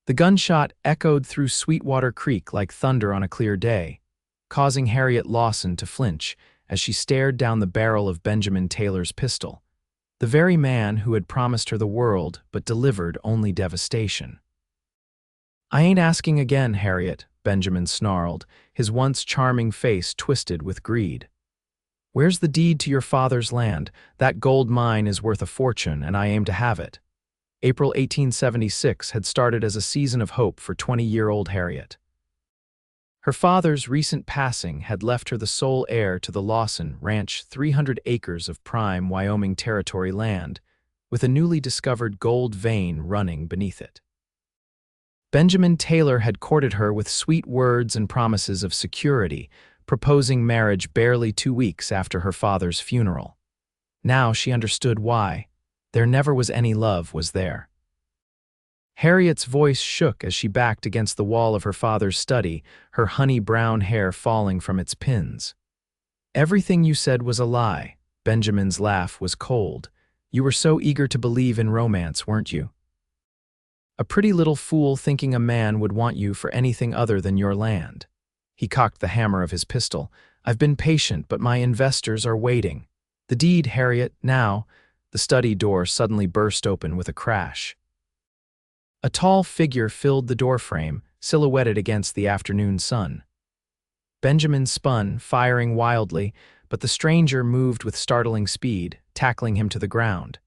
The gunshot echoed through Sweetwater Creek like thunder on a clear day, causing Harriet Lawson to flinch as she stared down the barrel of Benjamin Taylor's pistol, the very man who had promised her the world but delivered only devastation. "I ain't asking again, Harriet," Benjamin snarled, his once charming face twisted with greed. "Where's the deed to your father's land? That gold mine is worth a fortune, and I aim to have it." April 1876 had started as a season of hope for 20-year-old Harriet. Her father's recent passing had left her the sole heir to the Lawson Ranch, 300 acres of prime Wyoming Territory land, with a newly discovered gold vein running beneath it. Benjamin Taylor had courted her with sweet words and promises of security, proposing marriage barely 2 weeks after her father's funeral. Now she understood why. There never was any love, was there? Harriet's voice shook as she backed against the wall of her father's study, her honey-brown hair falling from its pins. "Everything you said was a lie." Benjamin's laugh was cold. "You were so eager to believe in romance, weren't you? A pretty little fool thinking a man would want you for anything other than your land." He cocked the hammer of his pistol. "I've been patient, but my investors are waiting. The deed, Harriet, now." The study door suddenly burst open with a crash. A tall figure filled the doorframe, silhouetted against the afternoon sun. Benjamin spun, firing wildly, but the stranger moved with startling speed, tackling him to the ground.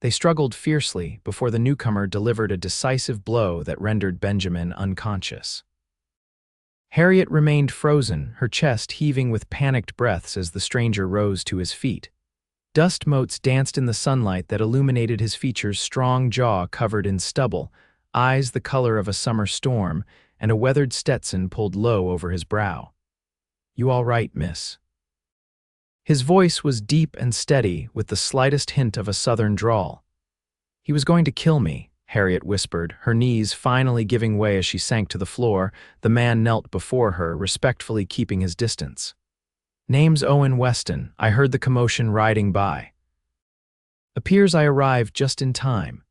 They struggled fiercely before the newcomer delivered a decisive blow that rendered Benjamin unconscious. Harriet remained frozen, her chest heaving with panicked breaths as the stranger rose to his feet. Dust motes danced in the sunlight that illuminated his features, strong jaw covered in stubble, eyes the color of a summer storm, and a weathered Stetson pulled low over his brow. "You all right, miss?" His voice was deep and steady, with the slightest hint of a southern drawl. "He was going to kill me," Harriet whispered, her knees finally giving way as she sank to the floor. The man knelt before her, respectfully keeping his distance. "Name's Owen Weston. I heard the commotion riding by. Appears I arrived just in time."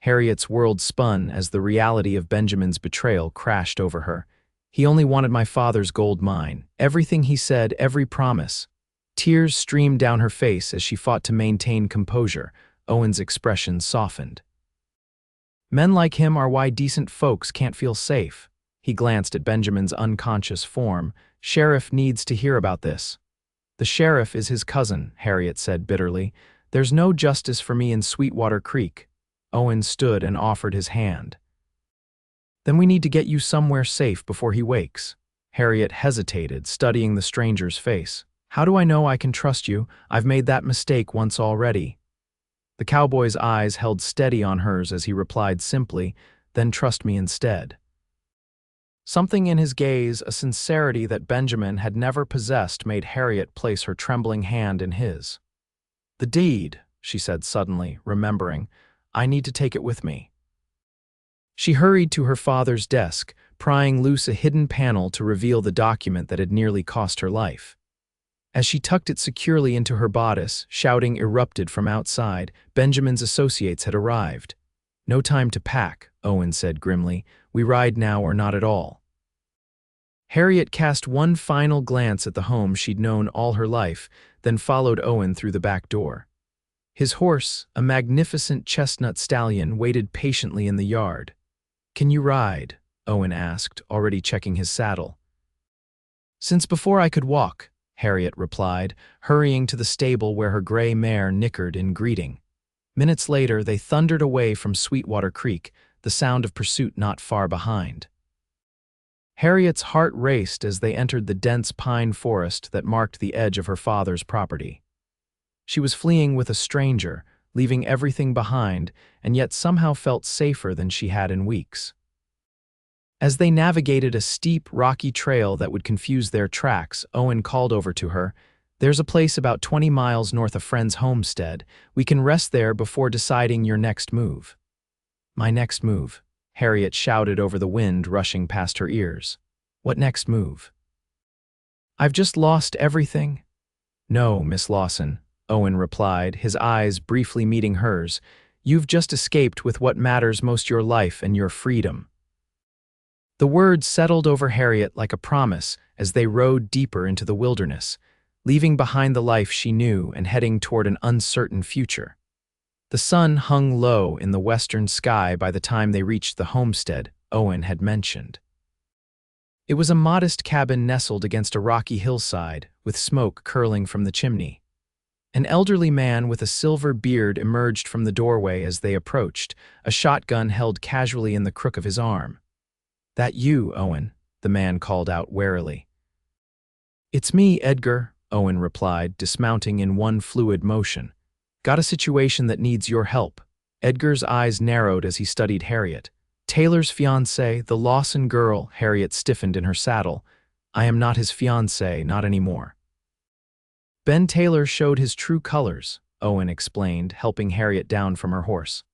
Harriet's world spun as the reality of Benjamin's betrayal crashed over her. "He only wanted my father's gold mine. Everything he said, every promise." Tears streamed down her face as she fought to maintain composure. Owen's expression softened. "Men like him are why decent folks can't feel safe." He glanced at Benjamin's unconscious form. "Sheriff needs to hear about this." "The sheriff is his cousin," Harriet said bitterly. "There's no justice for me in Sweetwater Creek." Owen stood and offered his hand. "Then we need to get you somewhere safe before he wakes." Harriet hesitated, studying the stranger's face. "How do I know I can trust you? I've made that mistake once already." The cowboy's eyes held steady on hers as he replied simply, "Then trust me instead." Something in his gaze, a sincerity that Benjamin had never possessed, made Harriet place her trembling hand in his. "The deed," she said suddenly, remembering. "I need to take it with me." She hurried to her father's desk, prying loose a hidden panel to reveal the document that had nearly cost her life. As she tucked it securely into her bodice, shouting erupted from outside. Benjamin's associates had arrived. "No time to pack," Owen said grimly. "We ride now or not at all." Harriet cast one final glance at the home she'd known all her life, then followed Owen through the back door. His horse, a magnificent chestnut stallion, waited patiently in the yard. "Can you ride?" Owen asked, already checking his saddle. "Since before I could walk," Harriet replied, hurrying to the stable where her gray mare nickered in greeting. Minutes later, they thundered away from Sweetwater Creek, the sound of pursuit not far behind. Harriet's heart raced as they entered the dense pine forest that marked the edge of her father's property. She was fleeing with a stranger, leaving everything behind, and yet somehow felt safer than she had in weeks. As they navigated a steep, rocky trail that would confuse their tracks, Owen called over to her, "There's a place about 20 miles north of Friend's homestead. We can rest there before deciding your next move." "My next move," Harriet shouted over the wind rushing past her ears. "What next move?" "I've just lost everything." "No, Miss Lawson," Owen replied, his eyes briefly meeting hers. "You've just escaped with what matters most, your life and your freedom." The words settled over Harriet like a promise as they rode deeper into the wilderness, leaving behind the life she knew and heading toward an uncertain future. The sun hung low in the western sky by the time they reached the homestead Owen had mentioned. It was a modest cabin nestled against a rocky hillside, with smoke curling from the chimney. An elderly man with a silver beard emerged from the doorway as they approached, a shotgun held casually in the crook of his arm. "That you, Owen?" the man called out warily. "It's me, Edgar," Owen replied, dismounting in one fluid motion. "Got a situation that needs your help." Edgar's eyes narrowed as he studied Harriet. "Taylor's fiancé, the Lawson girl." Harriet stiffened in her saddle. "I am not his fiancé, not anymore." "Ben Taylor showed his true colors," Owen explained, helping Harriet down from her horse.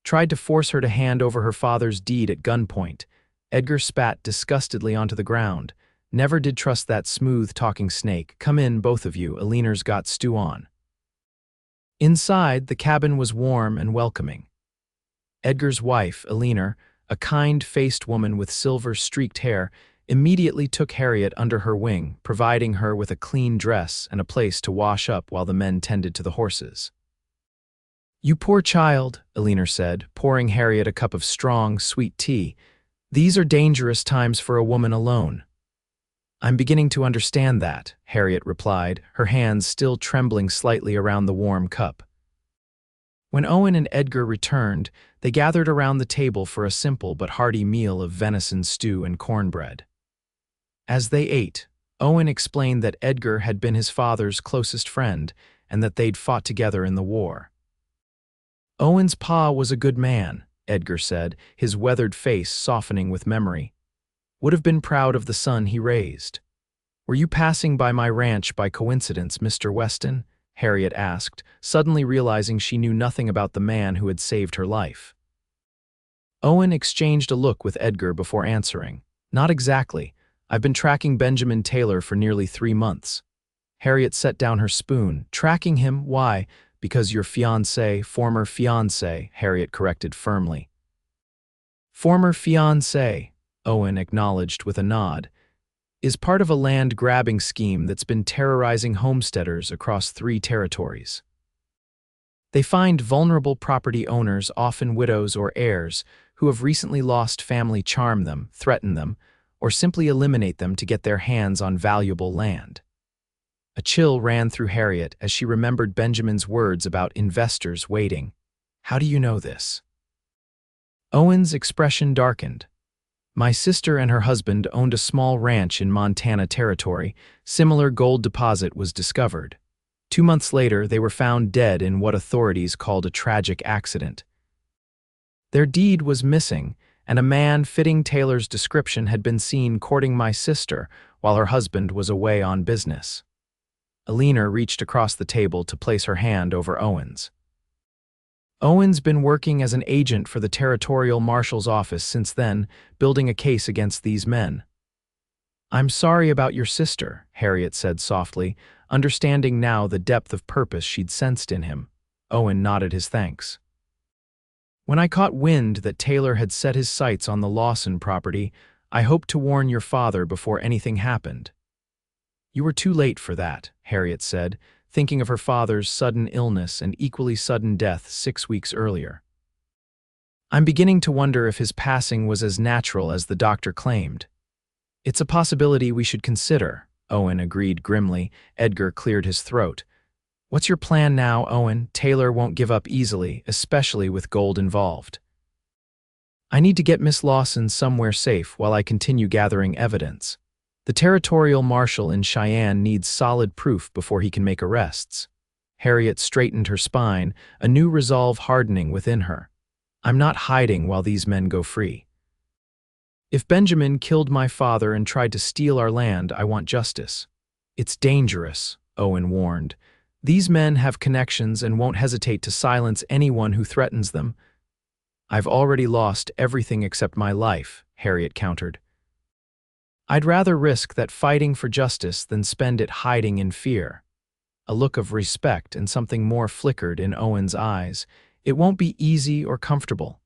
"Tried to force her to hand over her father's deed at gunpoint." Edgar spat disgustedly onto the ground. "Never did trust that smooth-talking snake. Come in, both of you. Eliner's got stew on." Inside, the cabin was warm and welcoming. Edgar's wife, Eliner, a kind-faced woman with silver-streaked hair, immediately took Harriet under her wing, providing her with a clean dress and a place to wash up while the men tended to the horses. "You poor child," Eliner said, pouring Harriet a cup of strong, sweet tea. "These are dangerous times for a woman alone." "I'm beginning to understand that," Harriet replied, her hands still trembling slightly around the warm cup. When Owen and Edgar returned, they gathered around the table for a simple but hearty meal of venison stew and cornbread. As they ate, Owen explained that Edgar had been his father's closest friend and that they'd fought together in the war. "Owen's pa was a good man," Edgar said, his weathered face softening with memory. "Would have been proud of the son he raised." "Were you passing by my ranch by coincidence, Mr. Weston?" Harriet asked, suddenly realizing she knew nothing about the man who had saved her life. Owen exchanged a look with Edgar before answering. "Not exactly. I've been tracking Benjamin Taylor for nearly 3 months." Harriet set down her spoon. "Tracking him? Why?" "Because your fiancé, former fiancé," Harriet corrected firmly. "Former fiancé," Owen acknowledged with a nod, "is part of a land-grabbing scheme that's been terrorizing homesteaders across 3 territories. They find vulnerable property owners, often widows or heirs, who have recently lost family, charm them, threaten them, or simply eliminate them to get their hands on valuable land." A chill ran through Harriet as she remembered Benjamin's words about investors waiting. "How do you know this?" Owen's expression darkened. "My sister and her husband owned a small ranch in Montana Territory. Similar gold deposit was discovered. 2 months later, they were found dead in what authorities called a tragic accident. Their deed was missing, and a man fitting Taylor's description had been seen courting my sister while her husband was away on business." Eliner reached across the table to place her hand over Owen's. "Owen's been working as an agent for the territorial marshal's office since then, building a case against these men." "I'm sorry about your sister," Harriet said softly, understanding now the depth of purpose she'd sensed in him. Owen nodded his thanks. "When I caught wind that Taylor had set his sights on the Lawson property, I hoped to warn your father before anything happened." "You were too late for that," Harriet said, thinking of her father's sudden illness and equally sudden death 6 weeks earlier. "I'm beginning to wonder if his passing was as natural as the doctor claimed." "It's a possibility we should consider," Owen agreed grimly. Edgar cleared his throat. "What's your plan now, Owen? Taylor won't give up easily, especially with gold involved." "I need to get Miss Lawson somewhere safe while I continue gathering evidence. The territorial marshal in Cheyenne needs solid proof before he can make arrests." Harriet straightened her spine, a new resolve hardening within her. "I'm not hiding while these men go free. If Benjamin killed my father and tried to steal our land, I want justice." "It's dangerous," Owen warned. "These men have connections and won't hesitate to silence anyone who threatens them." "I've already lost everything except my life," Harriet countered. "I'd rather risk that fighting for justice than spend it hiding in fear." A look of respect and something more flickered in Owen's eyes. "It won't be easy or comfortable."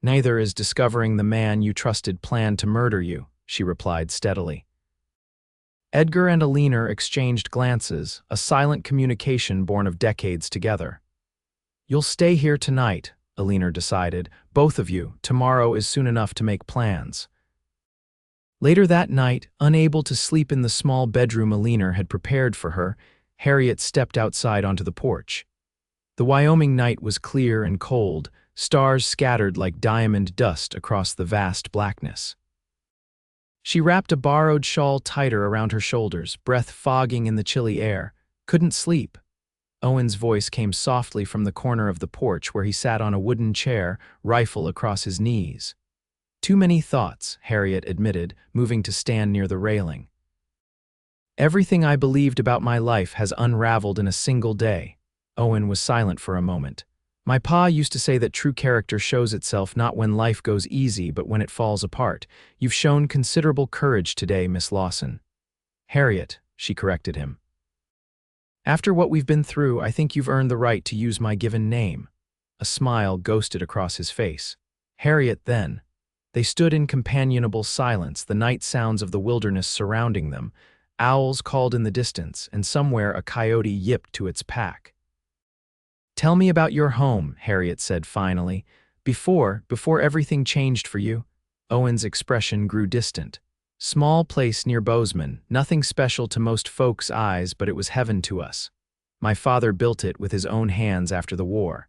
Neither is discovering the man you trusted planned to murder you, she replied steadily. Edgar and Alina exchanged glances, a silent communication born of decades together. You'll stay here tonight, Alina decided. Both of you. Tomorrow is soon enough to make plans. Later that night, unable to sleep in the small bedroom Alina had prepared for her, Harriet stepped outside onto the porch. The Wyoming night was clear and cold, stars scattered like diamond dust across the vast blackness. She wrapped a borrowed shawl tighter around her shoulders, breath fogging in the chilly air. Couldn't sleep. Owen's voice came softly from the corner of the porch where he sat on a wooden chair, rifle across his knees. Too many thoughts, Harriet admitted, moving to stand near the railing. Everything I believed about my life has unraveled in a single day. Owen was silent for a moment. My pa used to say that true character shows itself not when life goes easy but when it falls apart. You've shown considerable courage today, Miss Lawson. Harriet, she corrected him. After what we've been through, I think you've earned the right to use my given name. A smile ghosted across his face. Harriet, then. They stood in companionable silence, the night sounds of the wilderness surrounding them. Owls called in the distance, and somewhere a coyote yipped to its pack. Tell me about your home, Harriet said finally. Before everything changed for you. Owen's expression grew distant. Small place near Bozeman, nothing special to most folks' eyes, but it was heaven to us. My father built it with his own hands after the war.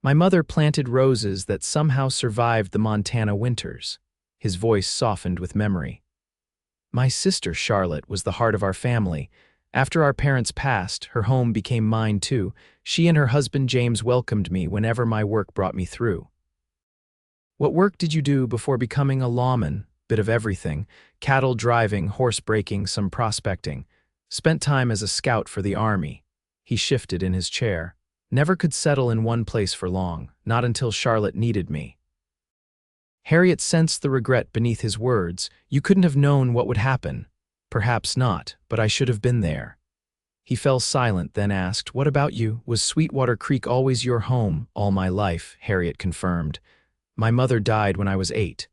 My mother planted roses that somehow survived the Montana winters. His voice softened with memory. My sister Charlotte was the heart of our family. After our parents passed, her home became mine too. She and her husband James welcomed me whenever my work brought me through. What work did you do before becoming a lawman? Bit of everything. Cattle driving, horse breaking, some prospecting. Spent time as a scout for the army. He shifted in his chair. Never could settle in one place for long, not until Charlotte needed me. Harriet sensed the regret beneath his words. You couldn't have known what would happen. Perhaps not, but I should have been there. He fell silent, then asked, What about you? Was Sweetwater Creek always your home? All my life, Harriet confirmed. My mother died when I was 8.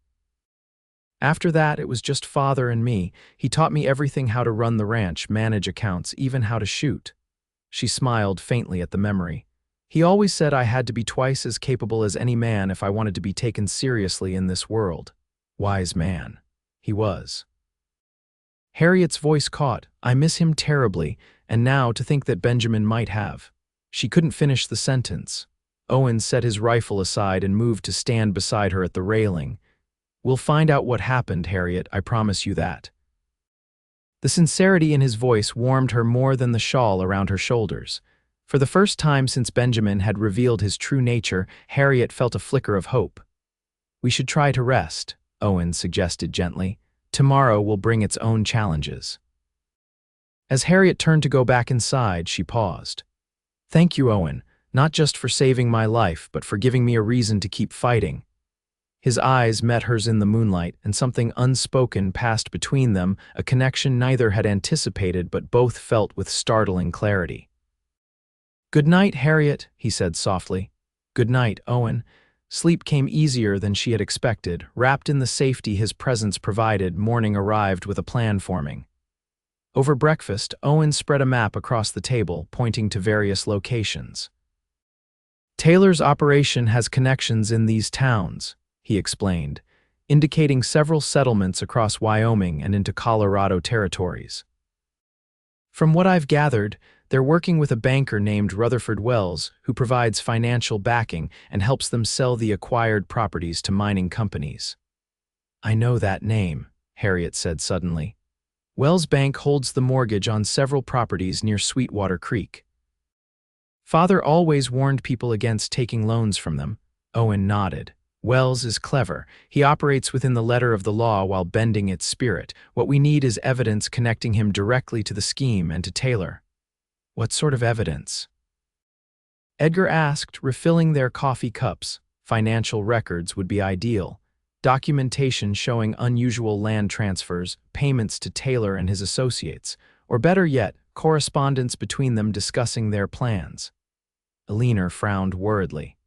After that, it was just Father and me. He taught me everything: how to run the ranch, manage accounts, even how to shoot. She smiled faintly at the memory. He always said I had to be twice as capable as any man if I wanted to be taken seriously in this world. Wise man. He was. Harriet's voice caught. I miss him terribly, and now to think that Benjamin might have. She couldn't finish the sentence. Owen set his rifle aside and moved to stand beside her at the railing. We'll find out what happened, Harriet, I promise you that. The sincerity in his voice warmed her more than the shawl around her shoulders. For the first time since Benjamin had revealed his true nature, Harriet felt a flicker of hope. We should try to rest, Owen suggested gently. Tomorrow will bring its own challenges. As Harriet turned to go back inside, she paused. Thank you, Owen, not just for saving my life, but for giving me a reason to keep fighting. His eyes met hers in the moonlight, and something unspoken passed between them, a connection neither had anticipated but both felt with startling clarity. Good night, Harriet, he said softly. Good night, Owen. Sleep came easier than she had expected. Wrapped in the safety his presence provided, morning arrived with a plan forming. Over breakfast, Owen spread a map across the table, pointing to various locations. Taylor's operation has connections in these towns, he explained, indicating several settlements across Wyoming and into Colorado territories. From what I've gathered, they're working with a banker named Rutherford Wells who provides financial backing and helps them sell the acquired properties to mining companies. I know that name, Harriet said suddenly. Wells Bank holds the mortgage on several properties near Sweetwater Creek. Father always warned people against taking loans from them. Owen nodded. Wells is clever. He operates within the letter of the law while bending its spirit. What we need is evidence connecting him directly to the scheme and to Taylor. What sort of evidence? Edgar asked, refilling their coffee cups. Financial records would be ideal. Documentation showing unusual land transfers, payments to Taylor and his associates, or better yet, correspondence between them discussing their plans. Alina frowned worriedly.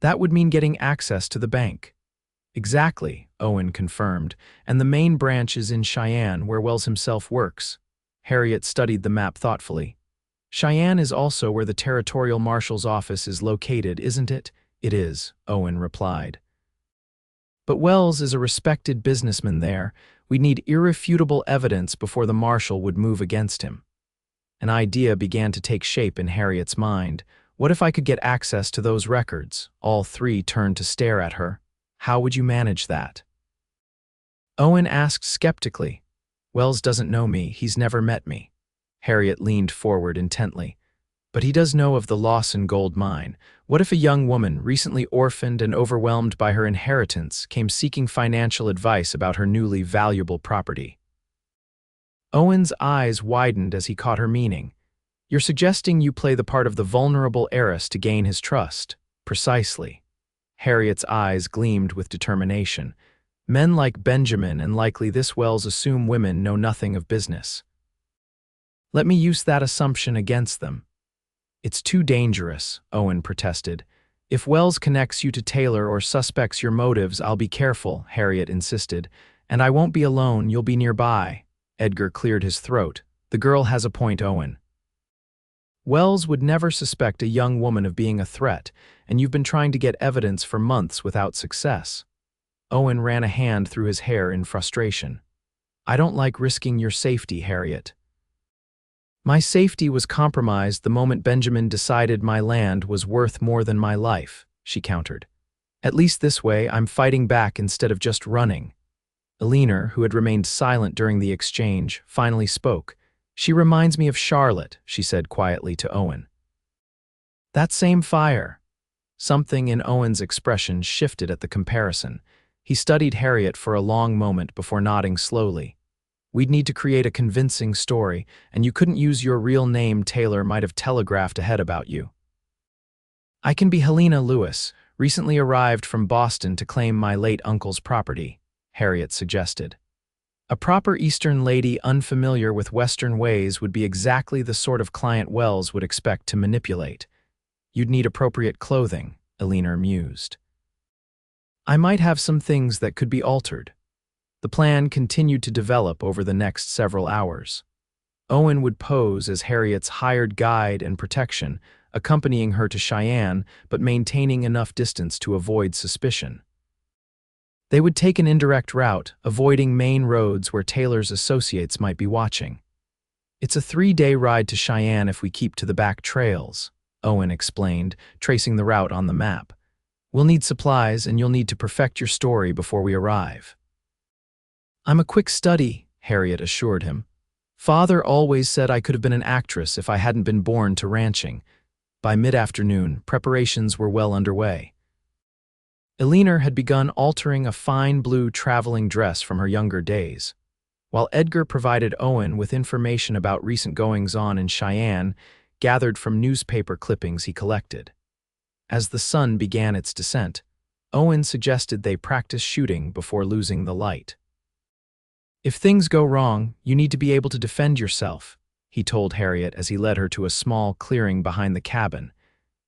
That would mean getting access to the bank. Exactly, Owen confirmed, and the main branch is in Cheyenne, where Wells himself works. Harriet studied the map thoughtfully. Cheyenne is also where the territorial marshal's office is located, isn't it? It is, Owen replied. But Wells is a respected businessman there. We'd need irrefutable evidence before the marshal would move against him. An idea began to take shape in Harriet's mind. What if I could get access to those records? All three turned to stare at her. How would you manage that? Owen asked skeptically. Wells doesn't know me, he's never met me. Harriet leaned forward intently. But he does know of the Lawson gold mine. What if a young woman, recently orphaned and overwhelmed by her inheritance, came seeking financial advice about her newly valuable property? Owen's eyes widened as he caught her meaning. You're suggesting you play the part of the vulnerable heiress to gain his trust. Precisely. Harriet's eyes gleamed with determination. Men like Benjamin and likely this Wells assume women know nothing of business. Let me use that assumption against them. It's too dangerous, Owen protested. If Wells connects you to Taylor or suspects your motives, I'll be careful, Harriet insisted. And I won't be alone, you'll be nearby. Edgar cleared his throat. The girl has a point, Owen. Wells would never suspect a young woman of being a threat, and you've been trying to get evidence for months without success. Owen ran a hand through his hair in frustration. I don't like risking your safety, Harriet. My safety was compromised the moment Benjamin decided my land was worth more than my life, she countered. At least this way, I'm fighting back instead of just running. Eleanor, who had remained silent during the exchange, finally spoke. She reminds me of Charlotte, she said quietly to Owen. That same fire. Something in Owen's expression shifted at the comparison. He studied Harriet for a long moment before nodding slowly. We'd need to create a convincing story, and you couldn't use your real name. Taylor might have telegraphed ahead about you. I can be Helena Lewis, recently arrived from Boston to claim my late uncle's property, Harriet suggested. A proper Eastern lady unfamiliar with Western ways would be exactly the sort of client Wells would expect to manipulate. You'd need appropriate clothing, Eleanor mused. I might have some things that could be altered. The plan continued to develop over the next several hours. Owen would pose as Harriet's hired guide and protection, accompanying her to Cheyenne but maintaining enough distance to avoid suspicion. They would take an indirect route, avoiding main roads where Taylor's associates might be watching. It's a 3-day ride to Cheyenne if we keep to the back trails, Owen explained, tracing the route on the map. We'll need supplies and you'll need to perfect your story before we arrive. I'm a quick study, Harriet assured him. Father always said I could have been an actress if I hadn't been born to ranching. By mid-afternoon, preparations were well underway. Eleanor had begun altering a fine blue traveling dress from her younger days, while Edgar provided Owen with information about recent goings-on in Cheyenne, gathered from newspaper clippings he collected. As the sun began its descent, Owen suggested they practice shooting before losing the light. If things go wrong, you need to be able to defend yourself, he told Harriet as he led her to a small clearing behind the cabin.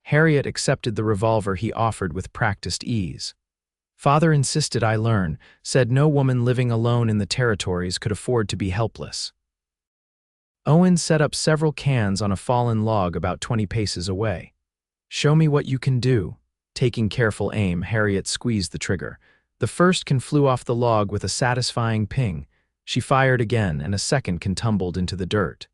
Harriet accepted the revolver he offered with practiced ease. Father insisted I learn, said no woman living alone in the territories could afford to be helpless. Owen set up several cans on a fallen log about 20 paces away. Show me what you can do. Taking careful aim, Harriet squeezed the trigger. The first can flew off the log with a satisfying ping. She fired again, and a second can tumbled into the dirt.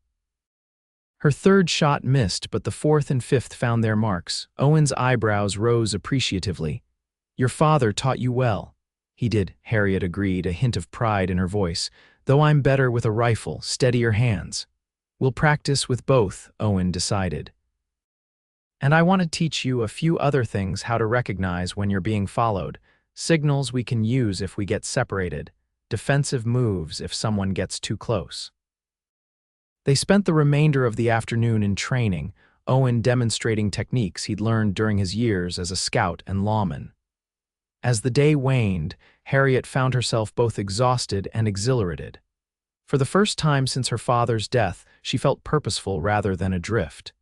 Her third shot missed, but the fourth and fifth found their marks. Owen's eyebrows rose appreciatively. Your father taught you well. He did, Harriet agreed, a hint of pride in her voice. Though I'm better with a rifle, steadier hands. We'll practice with both, Owen decided. And I want to teach you a few other things: how to recognize when you're being followed, signals we can use if we get separated, defensive moves if someone gets too close. They spent the remainder of the afternoon in training, Owen demonstrating techniques he'd learned during his years as a scout and lawman. As the day waned, Harriet found herself both exhausted and exhilarated. For the first time since her father's death, she felt purposeful rather than adrift.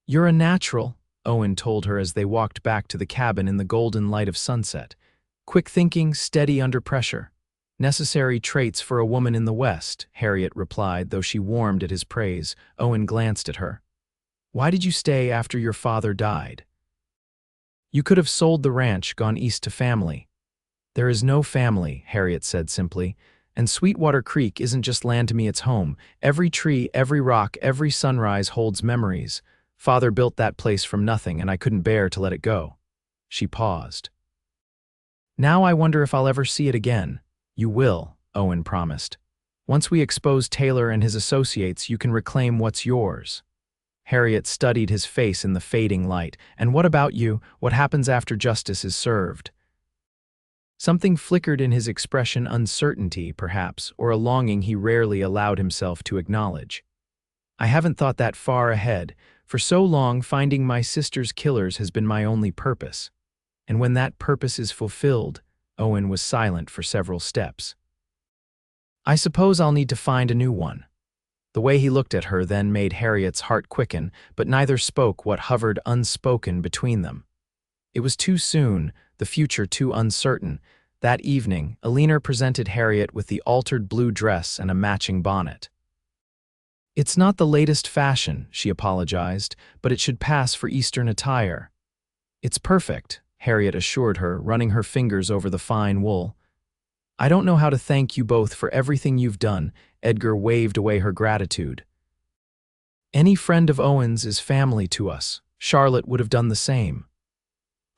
You're a natural, Owen told her as they walked back to the cabin in the golden light of sunset. Quick thinking, steady under pressure. Necessary traits for a woman in the West, Harriet replied, though she warmed at his praise. Owen glanced at her. Why did you stay after your father died? You could have sold the ranch, gone east to family. There is no family, Harriet said simply, and Sweetwater Creek isn't just land to me, it's home. Every tree, every rock, every sunrise holds memories. Father built that place from nothing, and I couldn't bear to let it go. She paused. Now I wonder if I'll ever see it again. You will, Owen promised. Once we expose Taylor and his associates, you can reclaim what's yours. Harriet studied his face in the fading light. And what about you? What happens after justice is served? Something flickered in his expression, uncertainty, perhaps, or a longing he rarely allowed himself to acknowledge. I haven't thought that far ahead. For so long, finding my sister's killers has been my only purpose. And when that purpose is fulfilled, Owen was silent for several steps. I suppose I'll need to find a new one. The way he looked at her then made Harriet's heart quicken, but neither spoke what hovered unspoken between them. It was too soon, the future too uncertain. That evening, Alina presented Harriet with the altered blue dress and a matching bonnet. It's not the latest fashion, she apologized, but it should pass for Eastern attire. It's perfect, Harriet assured her, running her fingers over the fine wool. I don't know how to thank you both for everything you've done, Edgar waved away her gratitude. Any friend of Owen's is family to us. Charlotte would have done the same.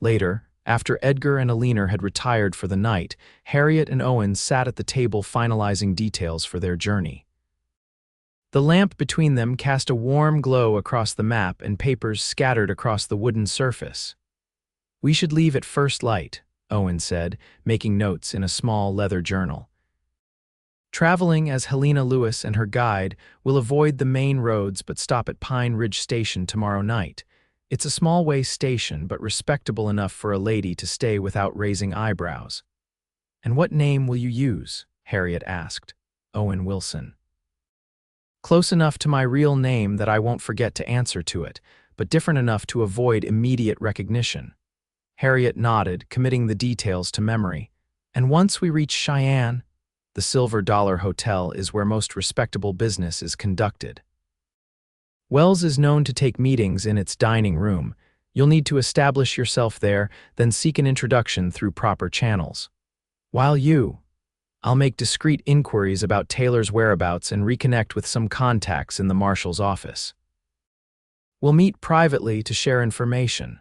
Later, after Edgar and Alina had retired for the night, Harriet and Owen sat at the table finalizing details for their journey. The lamp between them cast a warm glow across the map and papers scattered across the wooden surface. We should leave at first light, Owen said, making notes in a small leather journal. Traveling as Helena Lewis and her guide, will avoid the main roads but stop at Pine Ridge Station tomorrow night. It's a small-way station but respectable enough for a lady to stay without raising eyebrows. And what name will you use? Harriet asked. Owen Wilson. Close enough to my real name that I won't forget to answer to it, but different enough to avoid immediate recognition. Harriet nodded, committing the details to memory. And once we reach Cheyenne, the Silver Dollar Hotel is where most respectable business is conducted. Wells is known to take meetings in its dining room. You'll need to establish yourself there, then seek an introduction through proper channels. I'll make discreet inquiries about Taylor's whereabouts and reconnect with some contacts in the marshal's office. We'll meet privately to share information.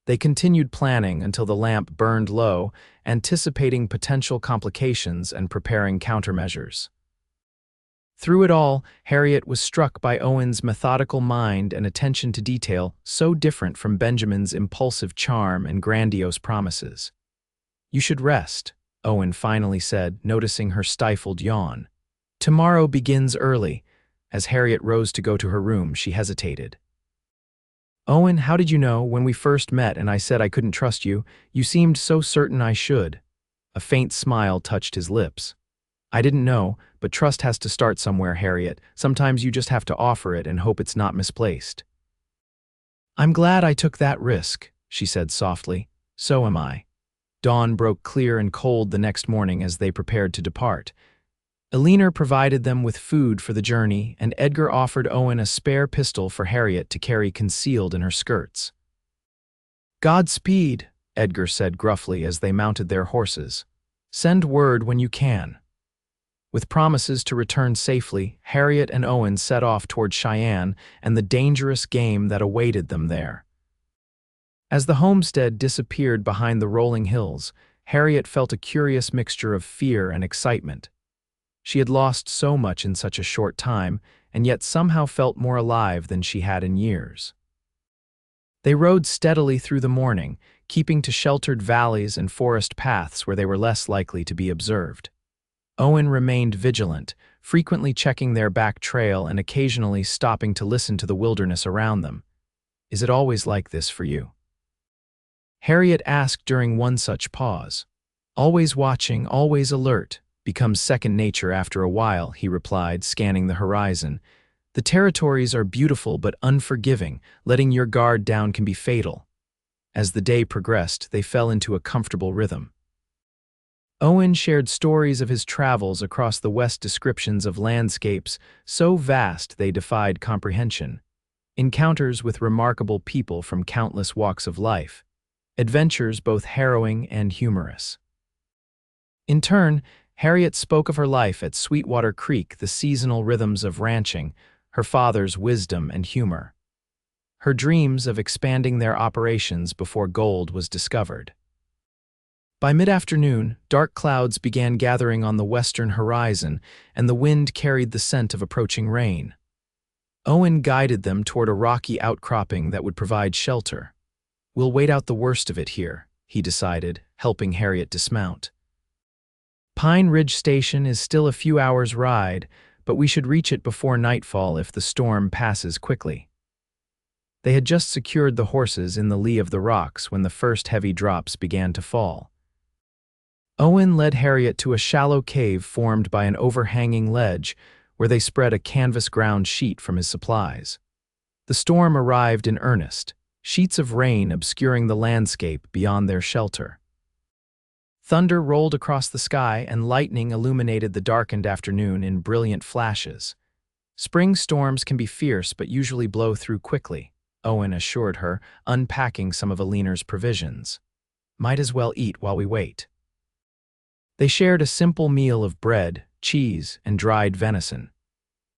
They continued planning until the lamp burned low, anticipating potential complications and preparing countermeasures. Through it all, Harriet was struck by Owen's methodical mind and attention to detail so different from Benjamin's impulsive charm and grandiose promises. You should rest, Owen finally said, noticing her stifled yawn. Tomorrow begins early. As Harriet rose to go to her room, she hesitated. Owen, how did you know when we first met and I said I couldn't trust you? You seemed so certain I should. A faint smile touched his lips. I didn't know, but trust has to start somewhere, Harriet. Sometimes you just have to offer it and hope it's not misplaced. I'm glad I took that risk, she said softly. So am I. Dawn broke clear and cold the next morning as they prepared to depart. Alina provided them with food for the journey, and Edgar offered Owen a spare pistol for Harriet to carry concealed in her skirts. Godspeed, Edgar said gruffly as they mounted their horses. Send word when you can. With promises to return safely, Harriet and Owen set off toward Cheyenne and the dangerous game that awaited them there. As the homestead disappeared behind the rolling hills, Harriet felt a curious mixture of fear and excitement. She had lost so much in such a short time, and yet somehow felt more alive than she had in years. They rode steadily through the morning, keeping to sheltered valleys and forest paths where they were less likely to be observed. Owen remained vigilant, frequently checking their back trail and occasionally stopping to listen to the wilderness around them. Is it always like this for you? Harriet asked during one such pause. Always watching, always alert. Becomes second nature after a while, he replied, scanning the horizon. The territories are beautiful but unforgiving. Letting your guard down can be fatal. As the day progressed, they fell into a comfortable rhythm. Owen shared stories of his travels across the West, descriptions of landscapes so vast they defied comprehension, encounters with remarkable people from countless walks of life, adventures both harrowing and humorous. In turn, Harriet spoke of her life at Sweetwater Creek, the seasonal rhythms of ranching, her father's wisdom and humor, her dreams of expanding their operations before gold was discovered. By mid-afternoon, dark clouds began gathering on the western horizon, and the wind carried the scent of approaching rain. Owen guided them toward a rocky outcropping that would provide shelter. "We'll wait out the worst of it here," he decided, helping Harriet dismount. "Pine Ridge Station is still a few hours' ride, but we should reach it before nightfall if the storm passes quickly." They had just secured the horses in the lee of the rocks when the first heavy drops began to fall. Owen led Harriet to a shallow cave formed by an overhanging ledge where they spread a canvas ground sheet from his supplies. The storm arrived in earnest, sheets of rain obscuring the landscape beyond their shelter. Thunder rolled across the sky and lightning illuminated the darkened afternoon in brilliant flashes. "Spring storms can be fierce but usually blow through quickly," Owen assured her, unpacking some of Alina's provisions. "Might as well eat while we wait." They shared a simple meal of bread, cheese, and dried venison.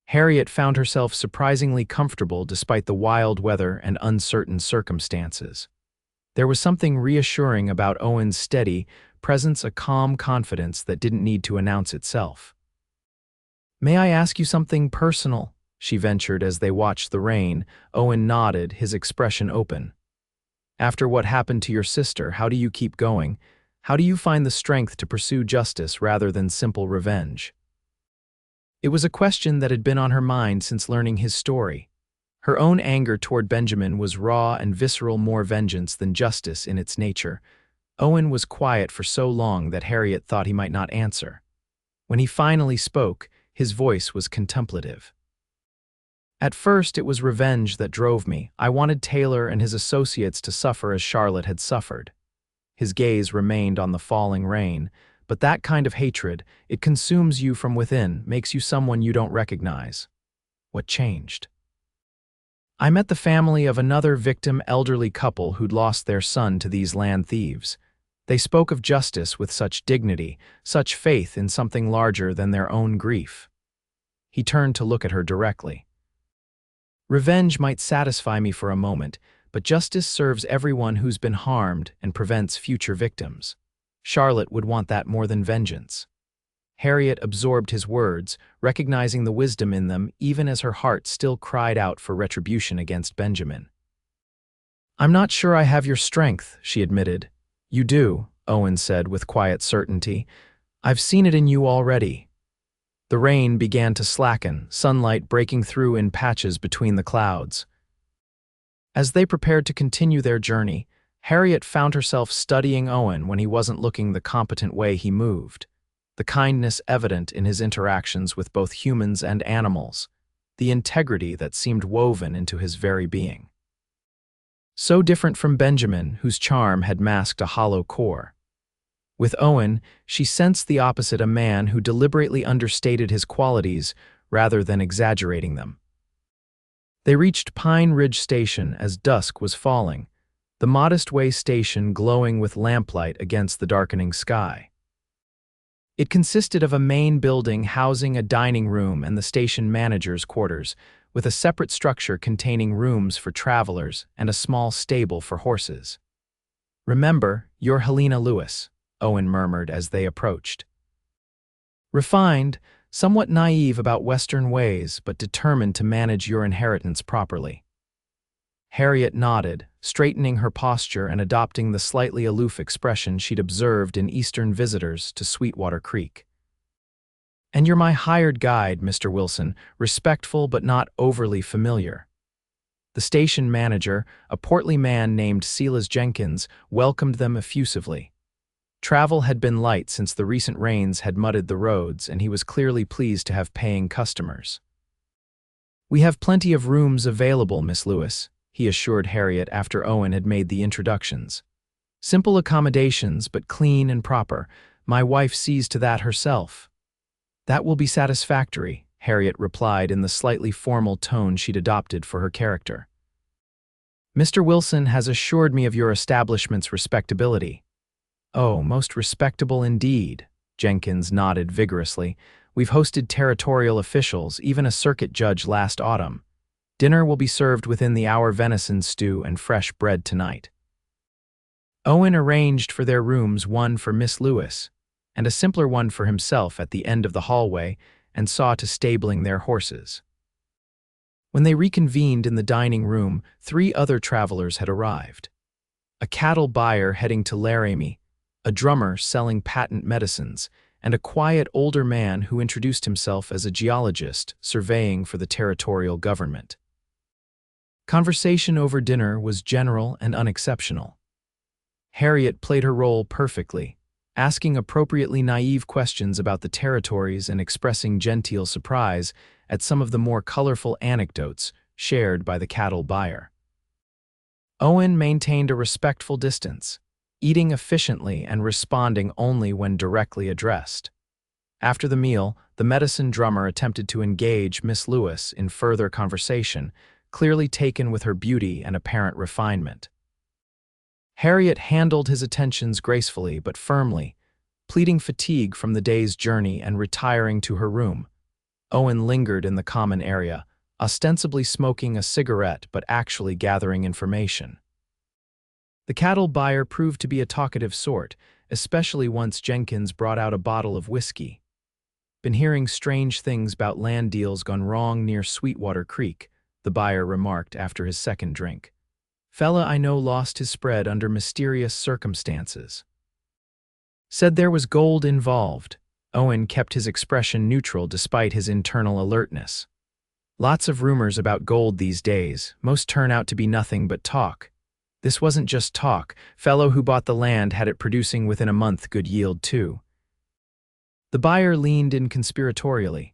Harriet found herself surprisingly comfortable despite the wild weather and uncertain circumstances. There was something reassuring about Owen's steady presence, a calm confidence that didn't need to announce itself. "May I ask you something personal?" she ventured as they watched the rain. Owen nodded, his expression open. "After what happened to your sister, how do you keep going? How do you find the strength to pursue justice rather than simple revenge?" It was a question that had been on her mind since learning his story. Her own anger toward Benjamin was raw and visceral, more vengeance than justice in its nature. Owen was quiet for so long that Harriet thought he might not answer. When he finally spoke, his voice was contemplative. "At first, it was revenge that drove me. I wanted Taylor and his associates to suffer as Charlotte had suffered." His gaze remained on the falling rain. "But that kind of hatred, it consumes you from within, makes you someone you don't recognize." "What changed?" "I met the family of another victim, elderly couple who'd lost their son to these land thieves. They spoke of justice with such dignity, such faith in something larger than their own grief." He turned to look at her directly. "Revenge might satisfy me for a moment, but justice serves everyone who's been harmed and prevents future victims. Charlotte would want that more than vengeance." Harriet absorbed his words, recognizing the wisdom in them even as her heart still cried out for retribution against Benjamin. "I'm not sure I have your strength," she admitted. "You do," Owen said with quiet certainty. "I've seen it in you already." The rain began to slacken, sunlight breaking through in patches between the clouds. As they prepared to continue their journey, Harriet found herself studying Owen when he wasn't looking, the competent way he moved, the kindness evident in his interactions with both humans and animals, the integrity that seemed woven into his very being. So different from Benjamin, whose charm had masked a hollow core. With Owen, she sensed the opposite, a man who deliberately understated his qualities rather than exaggerating them. They reached Pine Ridge Station as dusk was falling, the modest way station glowing with lamplight against the darkening sky. It consisted of a main building housing a dining room and the station manager's quarters, with a separate structure containing rooms for travelers and a small stable for horses. "Remember, you're Helena Lewis," Owen murmured as they approached. "Refined, somewhat naive about Western ways, but determined to manage your inheritance properly." Harriet nodded, straightening her posture and adopting the slightly aloof expression she'd observed in Eastern visitors to Sweetwater Creek. "And you're my hired guide, Mr. Wilson, respectful but not overly familiar." The station manager, a portly man named Silas Jenkins, welcomed them effusively. Travel had been light since the recent rains had mudded the roads, and he was clearly pleased to have paying customers. "We have plenty of rooms available, Miss Lewis," he assured Harriet after Owen had made the introductions. "Simple accommodations, but clean and proper. My wife sees to that herself." "That will be satisfactory," Harriet replied in the slightly formal tone she'd adopted for her character. "Mr. Wilson has assured me of your establishment's respectability." "Oh, most respectable indeed," Jenkins nodded vigorously. "We've hosted territorial officials, even a circuit judge last autumn. Dinner will be served within the hour, venison stew and fresh bread tonight." Owen arranged for their rooms, one for Miss Lewis, and a simpler one for himself at the end of the hallway, and saw to stabling their horses. When they reconvened in the dining room, 3 other travelers had arrived. A cattle buyer heading to Laramie, a drummer selling patent medicines, and a quiet older man who introduced himself as a geologist surveying for the territorial government. Conversation over dinner was general and unexceptional. Harriet played her role perfectly, asking appropriately naive questions about the territories and expressing genteel surprise at some of the more colorful anecdotes shared by the cattle buyer. Owen maintained a respectful distance, eating efficiently and responding only when directly addressed. After the meal, the medicine drummer attempted to engage Miss Lewis in further conversation, clearly taken with her beauty and apparent refinement. Harriet handled his attentions gracefully but firmly, pleading fatigue from the day's journey and retiring to her room. Owen lingered in the common area, ostensibly smoking a cigarette but actually gathering information. The cattle buyer proved to be a talkative sort, especially once Jenkins brought out a bottle of whiskey. "Been hearing strange things about land deals gone wrong near Sweetwater Creek," the buyer remarked after his second drink. "Fella I know lost his spread under mysterious circumstances. Said there was gold involved." Owen kept his expression neutral despite his internal alertness. "Lots of rumors about gold these days. Most turn out to be nothing but talk. This wasn't just talk. Fellow who bought the land had it producing within a month good yield too." The buyer leaned in conspiratorially.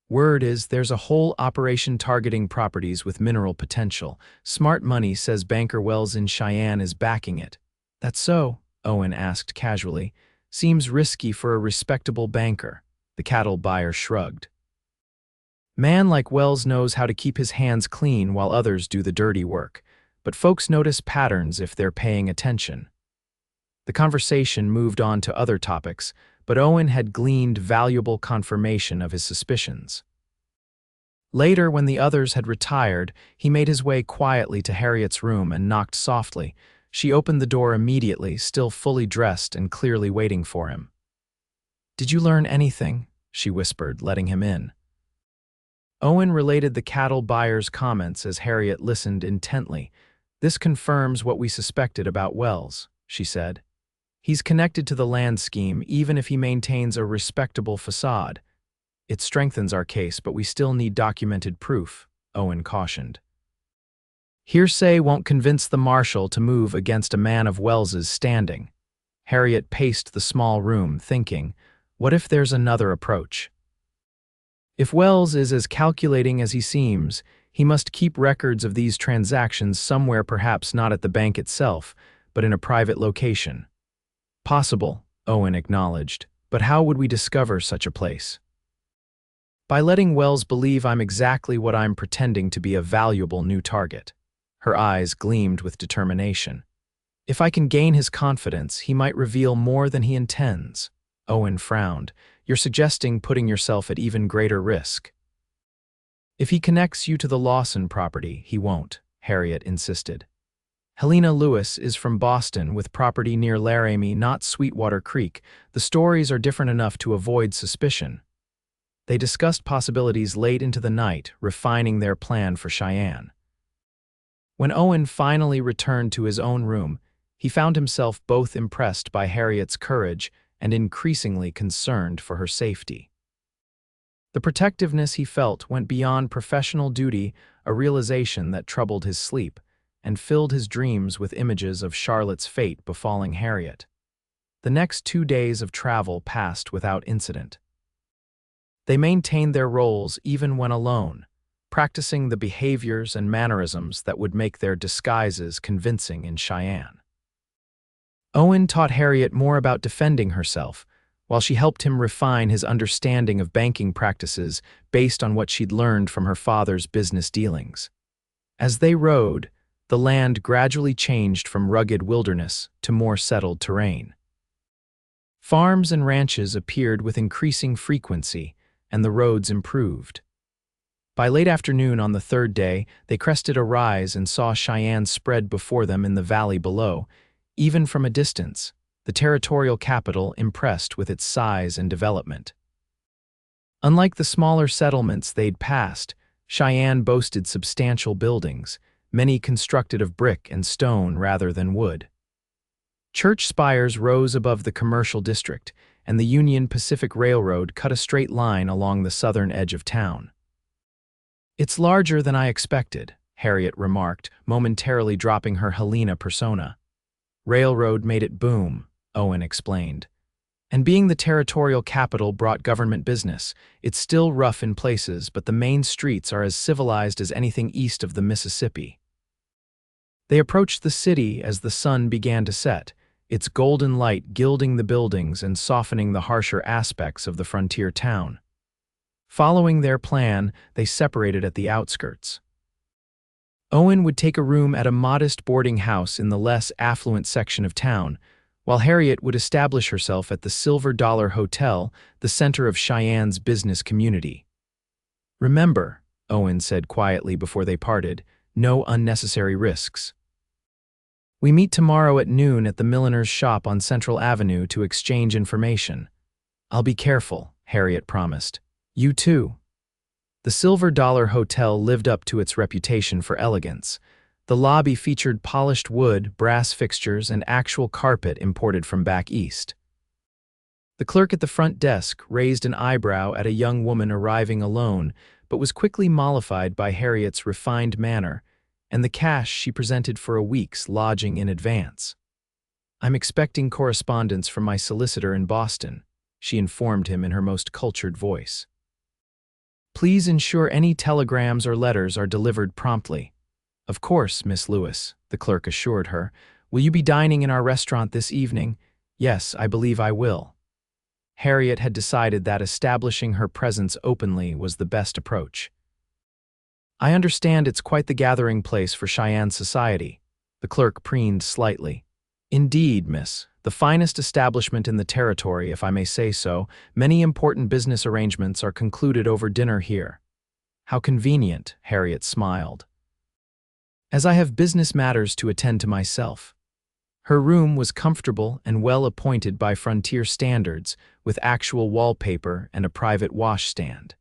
"Word is there's a whole operation targeting properties with mineral potential. Smart money says banker Wells in Cheyenne is backing it." "That's so?" Owen asked casually. "Seems risky for a respectable banker." The cattle buyer shrugged. "Man like Wells knows how to keep his hands clean while others do the dirty work, but folks notice patterns if they're paying attention." The conversation moved on to other topics, but Owen had gleaned valuable confirmation of his suspicions. Later, when the others had retired, he made his way quietly to Harriet's room and knocked softly. She opened the door immediately, still fully dressed and clearly waiting for him. "Did you learn anything?" she whispered, letting him in. Owen related the cattle buyer's comments as Harriet listened intently. "This confirms what we suspected about Wells," she said. "He's connected to the land scheme even if he maintains a respectable facade. It strengthens our case, but we still need documented proof," Owen cautioned. "Hearsay won't convince the marshal to move against a man of Wells's standing." Harriet paced the small room, thinking, what if there's another approach? If Wells is as calculating as he seems, he must keep records of these transactions somewhere, perhaps not at the bank itself, but in a private location. "Possible," Owen acknowledged, "but how would we discover such a place?" "By letting Wells believe I'm exactly what I'm pretending to be, a valuable new target." Her eyes gleamed with determination. "If I can gain his confidence, he might reveal more than he intends." Owen frowned. "You're suggesting putting yourself at even greater risk." "If he connects you to the Lawson property, he won't," Harriet insisted. "Helena Lewis is from Boston with property near Laramie, not Sweetwater Creek. The stories are different enough to avoid suspicion." They discussed possibilities late into the night, refining their plan for Cheyenne. When Owen finally returned to his own room, he found himself both impressed by Harriet's courage and increasingly concerned for her safety. The protectiveness he felt went beyond professional duty, a realization that troubled his sleep and filled his dreams with images of Charlotte's fate befalling Harriet. The next 2 days of travel passed without incident. They maintained their roles even when alone, practicing the behaviors and mannerisms that would make their disguises convincing in Cheyenne. Owen taught Harriet more about defending herself, while she helped him refine his understanding of banking practices based on what she'd learned from her father's business dealings. As they rode, the land gradually changed from rugged wilderness to more settled terrain. Farms and ranches appeared with increasing frequency, and the roads improved. By late afternoon on the third day, they crested a rise and saw Cheyenne spread before them in the valley below. Even from a distance, the territorial capital impressed with its size and development. Unlike the smaller settlements they'd passed, Cheyenne boasted substantial buildings, many constructed of brick and stone rather than wood. Church spires rose above the commercial district, and the Union Pacific Railroad cut a straight line along the southern edge of town. "It's larger than I expected," Harriet remarked, momentarily dropping her Helena persona. "Railroad made it boom," Owen explained. "And being the territorial capital brought government business. It's still rough in places, but the main streets are as civilized as anything east of the Mississippi." They approached the city as the sun began to set, its golden light gilding the buildings and softening the harsher aspects of the frontier town. Following their plan, they separated at the outskirts. Owen would take a room at a modest boarding house in the less affluent section of town, while Harriet would establish herself at the Silver Dollar Hotel, the center of Cheyenne's business community. "Remember," Owen said quietly before they parted, "no unnecessary risks. We meet tomorrow at noon at the milliner's shop on Central Avenue to exchange information." "I'll be careful," Harriet promised. "You too." The Silver Dollar Hotel lived up to its reputation for elegance. The lobby featured polished wood, brass fixtures, and actual carpet imported from back east. The clerk at the front desk raised an eyebrow at a young woman arriving alone, but was quickly mollified by Harriet's refined manner and the cash she presented for a week's lodging in advance. "I'm expecting correspondence from my solicitor in Boston," she informed him in her most cultured voice. "Please ensure any telegrams or letters are delivered promptly." "Of course, Miss Lewis," the clerk assured her. "Will you be dining in our restaurant this evening?" "Yes, I believe I will." Harriet had decided that establishing her presence openly was the best approach. "I understand it's quite the gathering place for Cheyenne society." The clerk preened slightly. "Indeed, miss. The finest establishment in the territory, if I may say so. Many important business arrangements are concluded over dinner here." "How convenient," Harriet smiled. "As I have business matters to attend to myself." Her room was comfortable and well appointed by frontier standards, with actual wallpaper and a private washstand.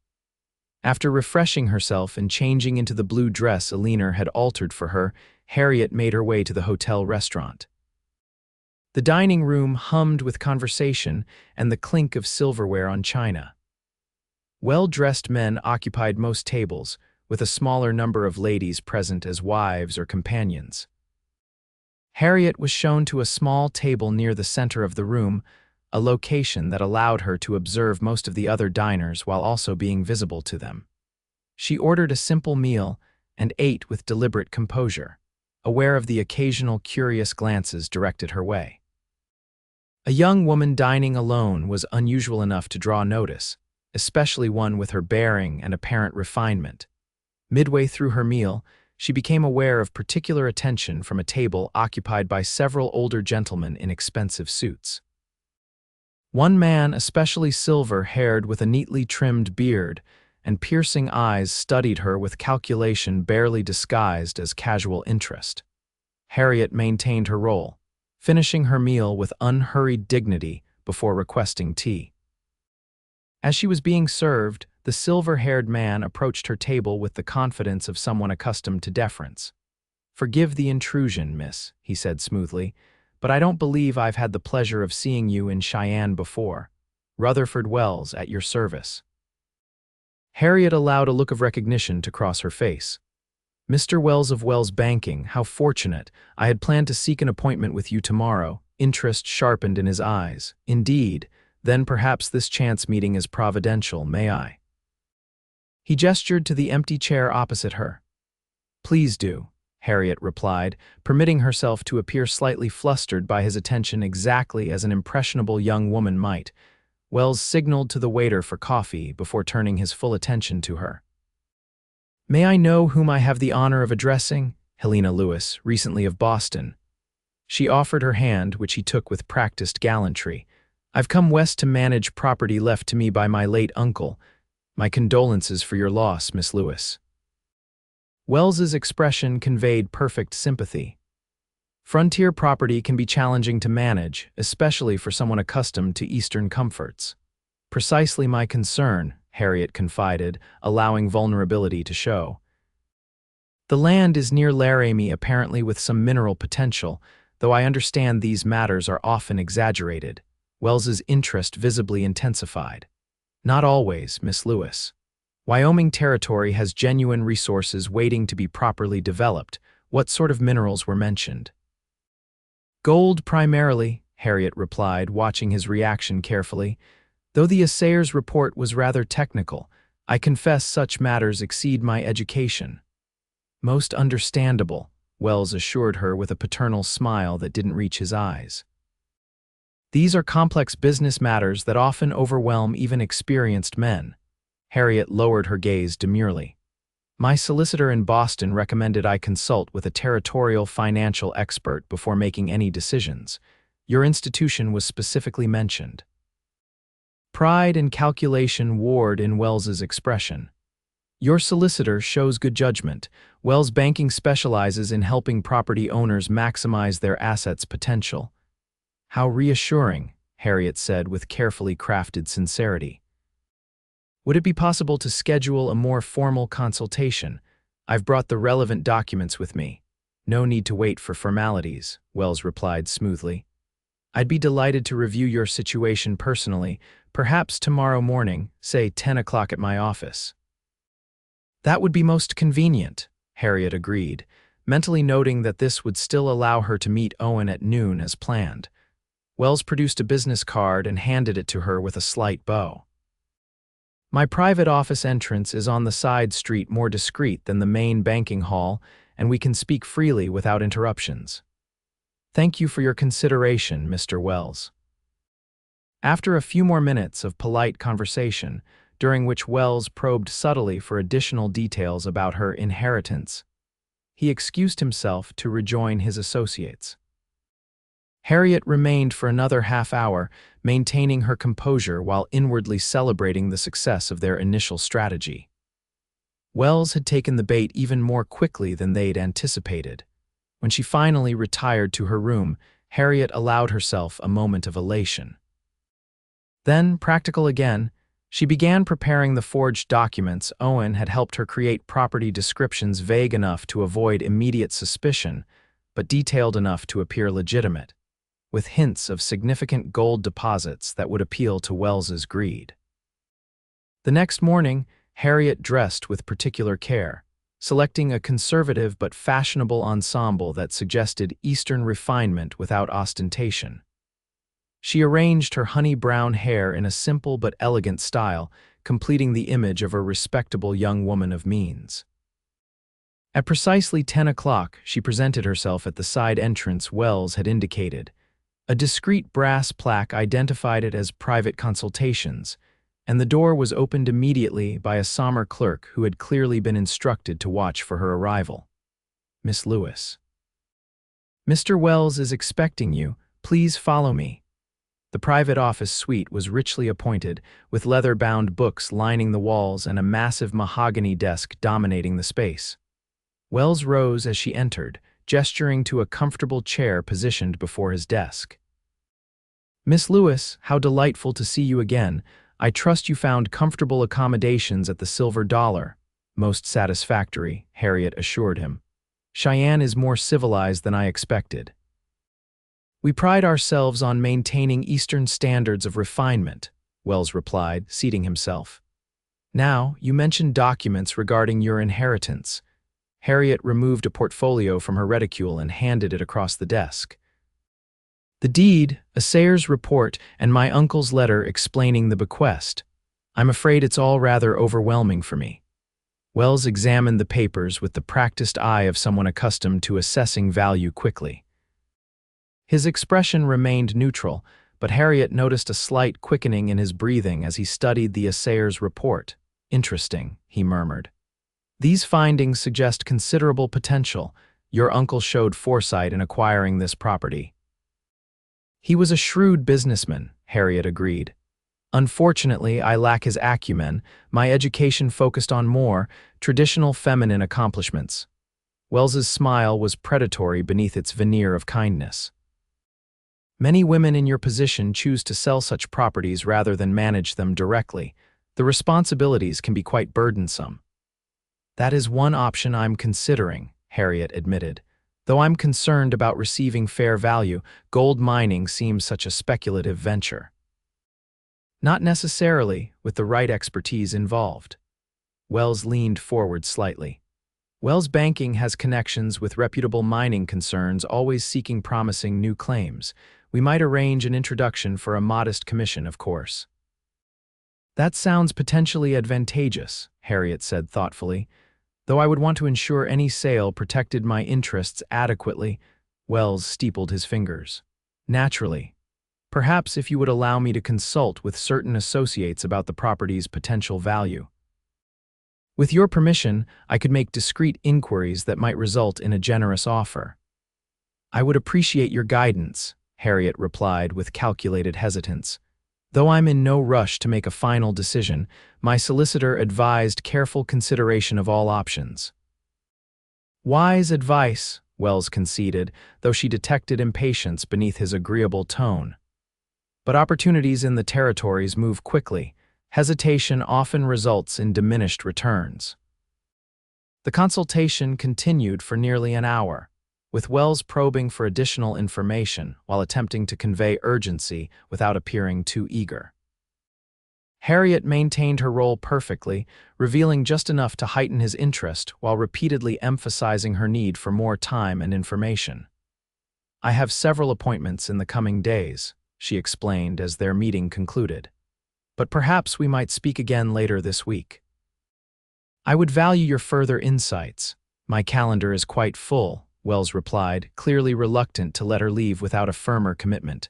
After refreshing herself and changing into the blue dress Alina had altered for her, Harriet made her way to the hotel restaurant. The dining room hummed with conversation and the clink of silverware on china. Well-dressed men occupied most tables, with a smaller number of ladies present as wives or companions. Harriet was shown to a small table near the center of the room, a location that allowed her to observe most of the other diners while also being visible to them. She ordered a simple meal and ate with deliberate composure, aware of the occasional curious glances directed her way. A young woman dining alone was unusual enough to draw notice, especially one with her bearing and apparent refinement. Midway through her meal, she became aware of particular attention from a table occupied by several older gentlemen in expensive suits. One man, especially silver-haired with a neatly trimmed beard and piercing eyes, studied her with calculation barely disguised as casual interest. Harriet maintained her role, finishing her meal with unhurried dignity before requesting tea. As she was being served, the silver-haired man approached her table with the confidence of someone accustomed to deference. "Forgive the intrusion, miss," he said smoothly, "but I don't believe I've had the pleasure of seeing you in Cheyenne before. Rutherford Wells, at your service." Harriet allowed a look of recognition to cross her face. "Mr. Wells of Wells Banking, how fortunate. I had planned to seek an appointment with you tomorrow." Interest sharpened in his eyes. "Indeed, then perhaps this chance meeting is providential, may I?" He gestured to the empty chair opposite her. "Please do," Harriet replied, permitting herself to appear slightly flustered by his attention exactly as an impressionable young woman might. Wells signaled to the waiter for coffee before turning his full attention to her. "May I know whom I have the honor of addressing?" Helena Lewis, recently of Boston. She offered her hand, which he took with practiced gallantry. "I've come west to manage property left to me by my late uncle. My condolences for your loss, Miss Lewis." Wells's expression conveyed perfect sympathy. Frontier property can be challenging to manage, especially for someone accustomed to Eastern comforts. "Precisely my concern," Harriet confided, allowing vulnerability to show. "The land is near Laramie, apparently with some mineral potential, though I understand these matters are often exaggerated." Wells's interest visibly intensified. "Not always, Miss Lewis. Wyoming territory has genuine resources waiting to be properly developed. What sort of minerals were mentioned?" "Gold primarily," Harriet replied, watching his reaction carefully. "Though the assayer's report was rather technical, I confess such matters exceed my education." "Most understandable," Wells assured her with a paternal smile that didn't reach his eyes. "These are complex business matters that often overwhelm even experienced men." Harriet lowered her gaze demurely. "My solicitor in Boston recommended I consult with a territorial financial expert before making any decisions. Your institution was specifically mentioned." Pride and calculation warred in Wells's expression. "Your solicitor shows good judgment. Wells Banking specializes in helping property owners maximize their assets' potential." "How reassuring," Harriet said with carefully crafted sincerity. "Would it be possible to schedule a more formal consultation? I've brought the relevant documents with me." "No need to wait for formalities," Wells replied smoothly. "I'd be delighted to review your situation personally, perhaps tomorrow morning, say 10 o'clock at my office." "That would be most convenient," Harriet agreed, mentally noting that this would still allow her to meet Owen at noon as planned. Wells produced a business card and handed it to her with a slight bow. "My private office entrance is on the side street, more discreet than the main banking hall, and we can speak freely without interruptions." "Thank you for your consideration, Mr. Wells." After a few more minutes of polite conversation, during which Wells probed subtly for additional details about her inheritance, he excused himself to rejoin his associates. Harriet remained for another half-hour, maintaining her composure while inwardly celebrating the success of their initial strategy. Wells had taken the bait even more quickly than they'd anticipated. When she finally retired to her room, Harriet allowed herself a moment of elation. Then, practical again, she began preparing the forged documents. Owen had helped her create property descriptions vague enough to avoid immediate suspicion, but detailed enough to appear legitimate, with hints of significant gold deposits that would appeal to Wells's greed. The next morning, Harriet dressed with particular care, selecting a conservative but fashionable ensemble that suggested Eastern refinement without ostentation. She arranged her honey-brown hair in a simple but elegant style, completing the image of a respectable young woman of means. At precisely 10 o'clock, she presented herself at the side entrance Wells had indicated. A discreet brass plaque identified it as private consultations, and the door was opened immediately by a somber clerk who had clearly been instructed to watch for her arrival. "Miss Lewis." "Mr. Wells is expecting you. Please follow me." The private office suite was richly appointed, with leather-bound books lining the walls and a massive mahogany desk dominating the space. Wells rose as she entered, gesturing to a comfortable chair positioned before his desk. "Miss Lewis, how delightful to see you again. I trust you found comfortable accommodations at the Silver Dollar." "Most satisfactory," Harriet assured him. "Cheyenne is more civilized than I expected." "We pride ourselves on maintaining Eastern standards of refinement," Wells replied, seating himself. "Now, you mentioned documents regarding your inheritance." Harriet removed a portfolio from her reticule and handed it across the desk. "The deed, assayer's report, and my uncle's letter explaining the bequest. I'm afraid it's all rather overwhelming for me." Wells examined the papers with the practiced eye of someone accustomed to assessing value quickly. His expression remained neutral, but Harriet noticed a slight quickening in his breathing as he studied the assayer's report. "Interesting," he murmured. "These findings suggest considerable potential. Your uncle showed foresight in acquiring this property." "He was a shrewd businessman," Harriet agreed. "Unfortunately, I lack his acumen. My education focused on more traditional feminine accomplishments." Wells's smile was predatory beneath its veneer of kindness. "Many women in your position choose to sell such properties rather than manage them directly. The responsibilities can be quite burdensome." "That is one option I'm considering," Harriet admitted. "Though I'm concerned about receiving fair value, gold mining seems such a speculative venture." "Not necessarily, with the right expertise involved." Wells leaned forward slightly. "Wells Banking has connections with reputable mining concerns always seeking promising new claims. We might arrange an introduction for a modest commission, of course." "That sounds potentially advantageous," Harriet said thoughtfully, "though I would want to ensure any sale protected my interests adequately." Wells steepled his fingers. "Naturally. Perhaps if you would allow me to consult with certain associates about the property's potential value. With your permission, I could make discreet inquiries that might result in a generous offer." "I would appreciate your guidance," Harriet replied with calculated hesitance. "Though I'm in no rush to make a final decision, my solicitor advised careful consideration of all options." "Wise advice," Wells conceded, though she detected impatience beneath his agreeable tone. "But opportunities in the territories move quickly. Hesitation often results in diminished returns." The consultation continued for nearly an hour, with Wells probing for additional information while attempting to convey urgency without appearing too eager. Harriet maintained her role perfectly, revealing just enough to heighten his interest while repeatedly emphasizing her need for more time and information. "I have several appointments in the coming days," she explained as their meeting concluded. "But perhaps we might speak again later this week." "I would value your further insights. My calendar is quite full," Wells replied, clearly reluctant to let her leave without a firmer commitment.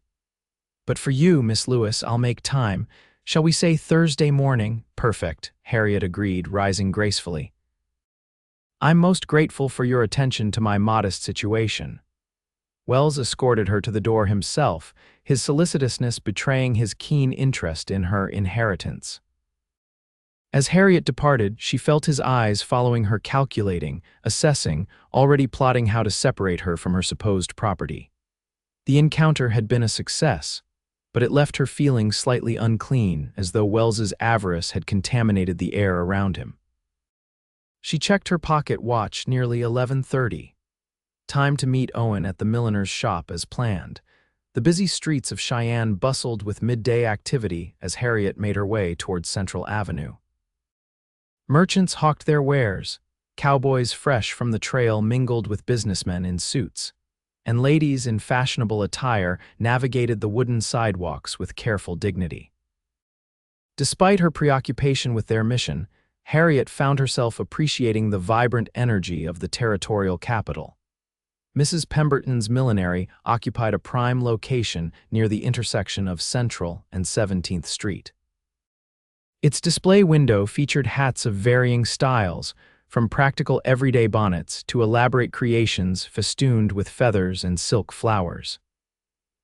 "But for you, Miss Lewis, I'll make time. Shall we say Thursday morning?" "Perfect," Harriet agreed, rising gracefully. "I'm most grateful for your attention to my modest situation." Wells escorted her to the door himself, his solicitousness betraying his keen interest in her inheritance. As Harriet departed, she felt his eyes following her, calculating, assessing, already plotting how to separate her from her supposed property. The encounter had been a success, but it left her feeling slightly unclean, as though Wells's avarice had contaminated the air around him. She checked her pocket watch, nearly 11:30. Time to meet Owen at the milliner's shop as planned. The busy streets of Cheyenne bustled with midday activity as Harriet made her way towards Central Avenue. Merchants hawked their wares, cowboys fresh from the trail mingled with businessmen in suits, and ladies in fashionable attire navigated the wooden sidewalks with careful dignity. Despite her preoccupation with their mission, Harriet found herself appreciating the vibrant energy of the territorial capital. Mrs. Pemberton's millinery occupied a prime location near the intersection of Central and 17th Street. Its display window featured hats of varying styles, from practical everyday bonnets to elaborate creations festooned with feathers and silk flowers.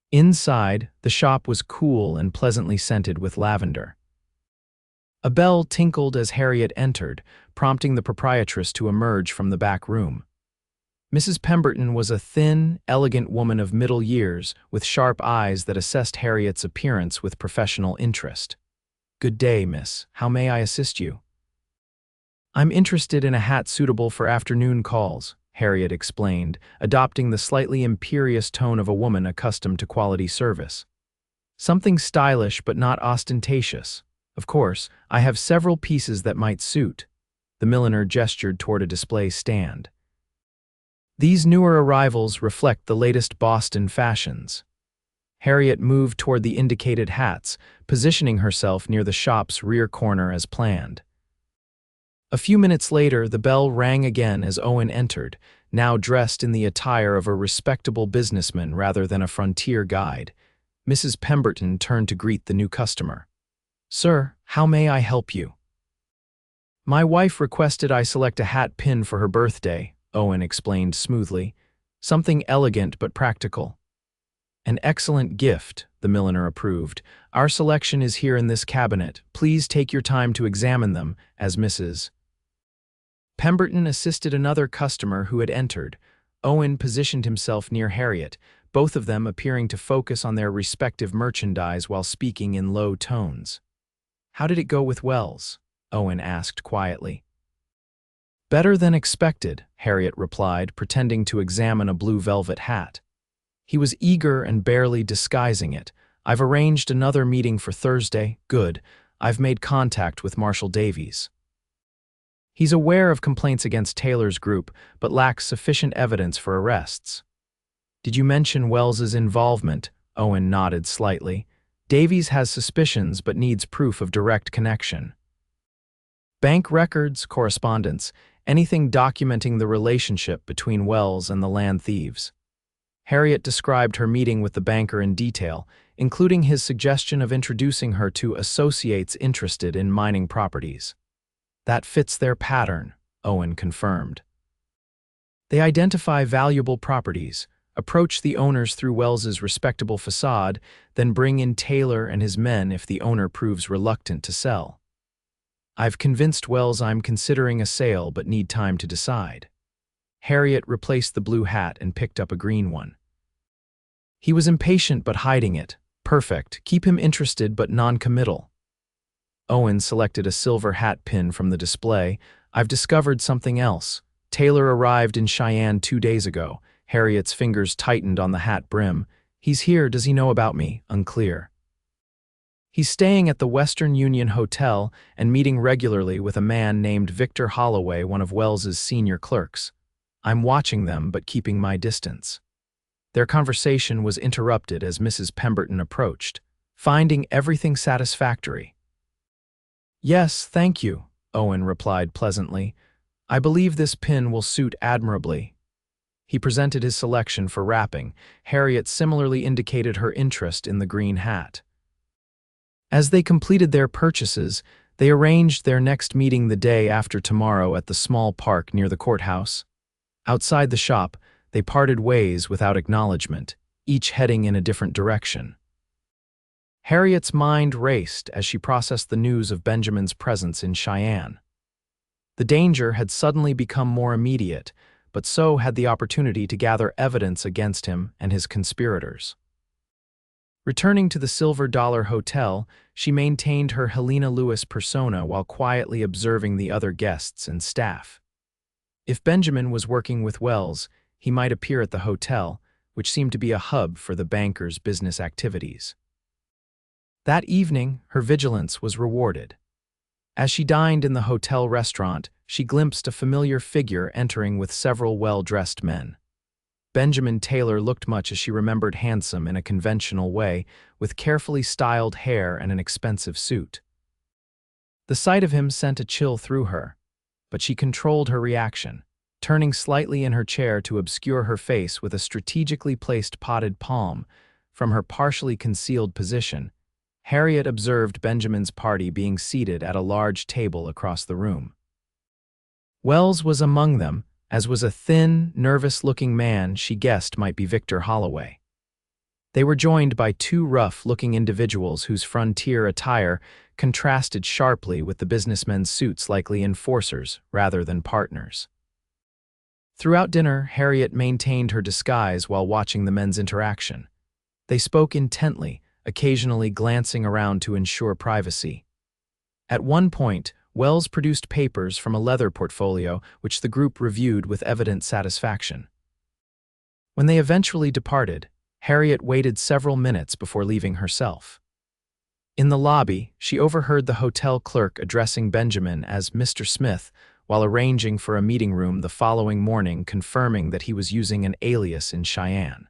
Inside, the shop was cool and pleasantly scented with lavender. A bell tinkled as Harriet entered, prompting the proprietress to emerge from the back room. Mrs. Pemberton was a thin, elegant woman of middle years with sharp eyes that assessed Harriet's appearance with professional interest. "Good day, miss. How may I assist you?" "I'm interested in a hat suitable for afternoon calls," Harriet explained, adopting the slightly imperious tone of a woman accustomed to quality service. "Something stylish but not ostentatious. Of course, I have several pieces that might suit." The milliner gestured toward a display stand. "These newer arrivals reflect the latest Boston fashions." Harriet moved toward the indicated hats, positioning herself near the shop's rear corner as planned. A few minutes later, the bell rang again as Owen entered, now dressed in the attire of a respectable businessman rather than a frontier guide. Mrs. Pemberton turned to greet the new customer. "Sir, how may I help you?" "My wife requested I select a hat pin for her birthday," Owen explained smoothly. "Something elegant but practical." "An excellent gift," the milliner approved. "Our selection is here in this cabinet. Please take your time to examine them," as Mrs. Pemberton assisted another customer who had entered. Owen positioned himself near Harriet, both of them appearing to focus on their respective merchandise while speaking in low tones. "How did it go with Wells?" Owen asked quietly. "Better than expected," Harriet replied, pretending to examine a blue velvet hat. "He was eager and barely disguising it. I've arranged another meeting for Thursday." "Good. I've made contact with Marshal Davies. He's aware of complaints against Taylor's group, but lacks sufficient evidence for arrests." "Did you mention Wells's involvement?" Owen nodded slightly. "Davies has suspicions but needs proof of direct connection. Bank records, correspondence, anything documenting the relationship between Wells and the land thieves." Harriet described her meeting with the banker in detail, including his suggestion of introducing her to associates interested in mining properties. "That fits their pattern," Owen confirmed. "They identify valuable properties, approach the owners through Wells's respectable facade, then bring in Taylor and his men if the owner proves reluctant to sell. I've convinced Wells I'm considering a sale but need time to decide." Harriet replaced the blue hat and picked up a green one. "He was impatient but hiding it. Perfect. Keep him interested but non-committal." Owen selected a silver hat pin from the display. "I've discovered something else. Taylor arrived in Cheyenne 2 days ago." Harriet's fingers tightened on the hat brim. "He's here. Does he know about me?" Unclear. "He's staying at the Western Union Hotel and meeting regularly with a man named Victor Holloway, one of Wells's senior clerks. I'm watching them but keeping my distance." Their conversation was interrupted as Mrs. Pemberton approached, finding everything satisfactory. "Yes, thank you," Owen replied pleasantly. "I believe this pin will suit admirably." He presented his selection for wrapping. Harriet similarly indicated her interest in the green hat. As they completed their purchases, they arranged their next meeting the day after tomorrow at the small park near the courthouse. Outside the shop, they parted ways without acknowledgement, each heading in a different direction. Harriet's mind raced as she processed the news of Benjamin's presence in Cheyenne. The danger had suddenly become more immediate, but so had the opportunity to gather evidence against him and his conspirators. Returning to the Silver Dollar Hotel, she maintained her Helena Lewis persona while quietly observing the other guests and staff. If Benjamin was working with Wells, he might appear at the hotel, which seemed to be a hub for the banker's business activities. That evening, her vigilance was rewarded. As she dined in the hotel restaurant, she glimpsed a familiar figure entering with several well-dressed men. Benjamin Taylor looked much as she remembered, handsome in a conventional way, with carefully styled hair and an expensive suit. The sight of him sent a chill through her, but she controlled her reaction, turning slightly in her chair to obscure her face with a strategically placed potted palm. From her partially concealed position, Harriet observed Benjamin's party being seated at a large table across the room. Wells was among them, as was a thin, nervous-looking man she guessed might be Victor Holloway. They were joined by 2 rough-looking individuals whose frontier attire contrasted sharply with the businessmen's suits, likely enforcers rather than partners. Throughout dinner, Harriet maintained her disguise while watching the men's interaction. They spoke intently, occasionally glancing around to ensure privacy. At one point, Wells produced papers from a leather portfolio, which the group reviewed with evident satisfaction. When they eventually departed, Harriet waited several minutes before leaving herself. In the lobby, she overheard the hotel clerk addressing Benjamin as Mr. Smith while arranging for a meeting room the following morning, confirming that he was using an alias in Cheyenne.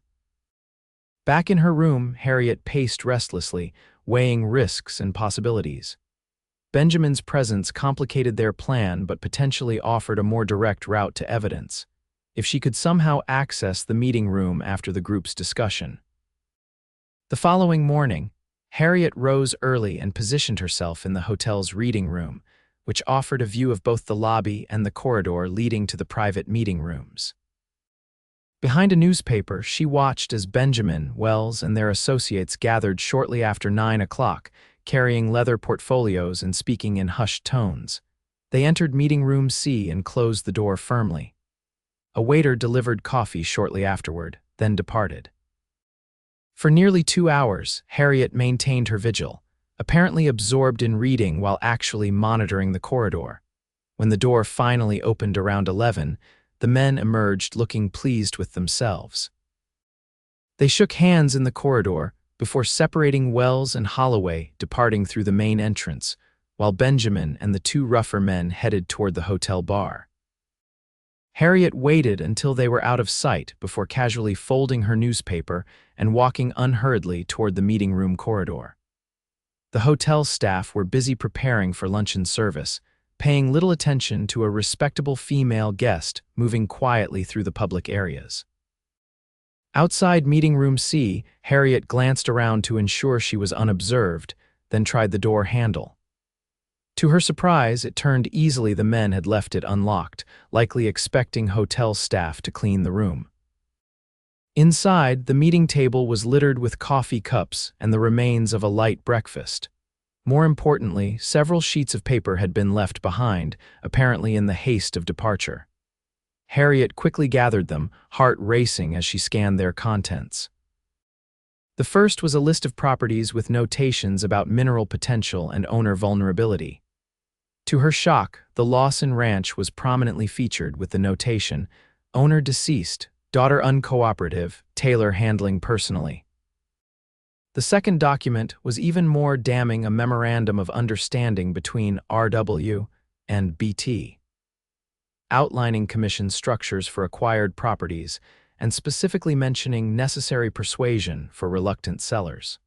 Back in her room, Harriet paced restlessly, weighing risks and possibilities. Benjamin's presence complicated their plan but potentially offered a more direct route to evidence, if she could somehow access the meeting room after the group's discussion. The following morning, Harriet rose early and positioned herself in the hotel's reading room, which offered a view of both the lobby and the corridor leading to the private meeting rooms. Behind a newspaper, she watched as Benjamin, Wells, and their associates gathered shortly after 9 o'clock, carrying leather portfolios and speaking in hushed tones. They entered meeting room C and closed the door firmly. A waiter delivered coffee shortly afterward, then departed. For nearly 2 hours, Harriet maintained her vigil, apparently absorbed in reading while actually monitoring the corridor. When the door finally opened around 11, the men emerged looking pleased with themselves. They shook hands in the corridor before separating Wells and Holloway departing through the main entrance, while Benjamin and the two rougher men headed toward the hotel bar. Harriet waited until they were out of sight before casually folding her newspaper and walking unhurriedly toward the meeting room corridor. The hotel staff were busy preparing for luncheon service, paying little attention to a respectable female guest moving quietly through the public areas. Outside meeting room C, Harriet glanced around to ensure she was unobserved, then tried the door handle. To her surprise, it turned easily. The men had left it unlocked, likely expecting hotel staff to clean the room. Inside, the meeting table was littered with coffee cups and the remains of a light breakfast. More importantly, several sheets of paper had been left behind, apparently in the haste of departure. Harriet quickly gathered them, heart racing as she scanned their contents. The first was a list of properties with notations about mineral potential and owner vulnerability. To her shock, the Lawson Ranch was prominently featured with the notation, "Owner deceased, daughter uncooperative, Taylor handling personally." The second document was even more damning, a memorandum of understanding between RW and BT, outlining commission structures for acquired properties and specifically mentioning necessary persuasion for reluctant sellers.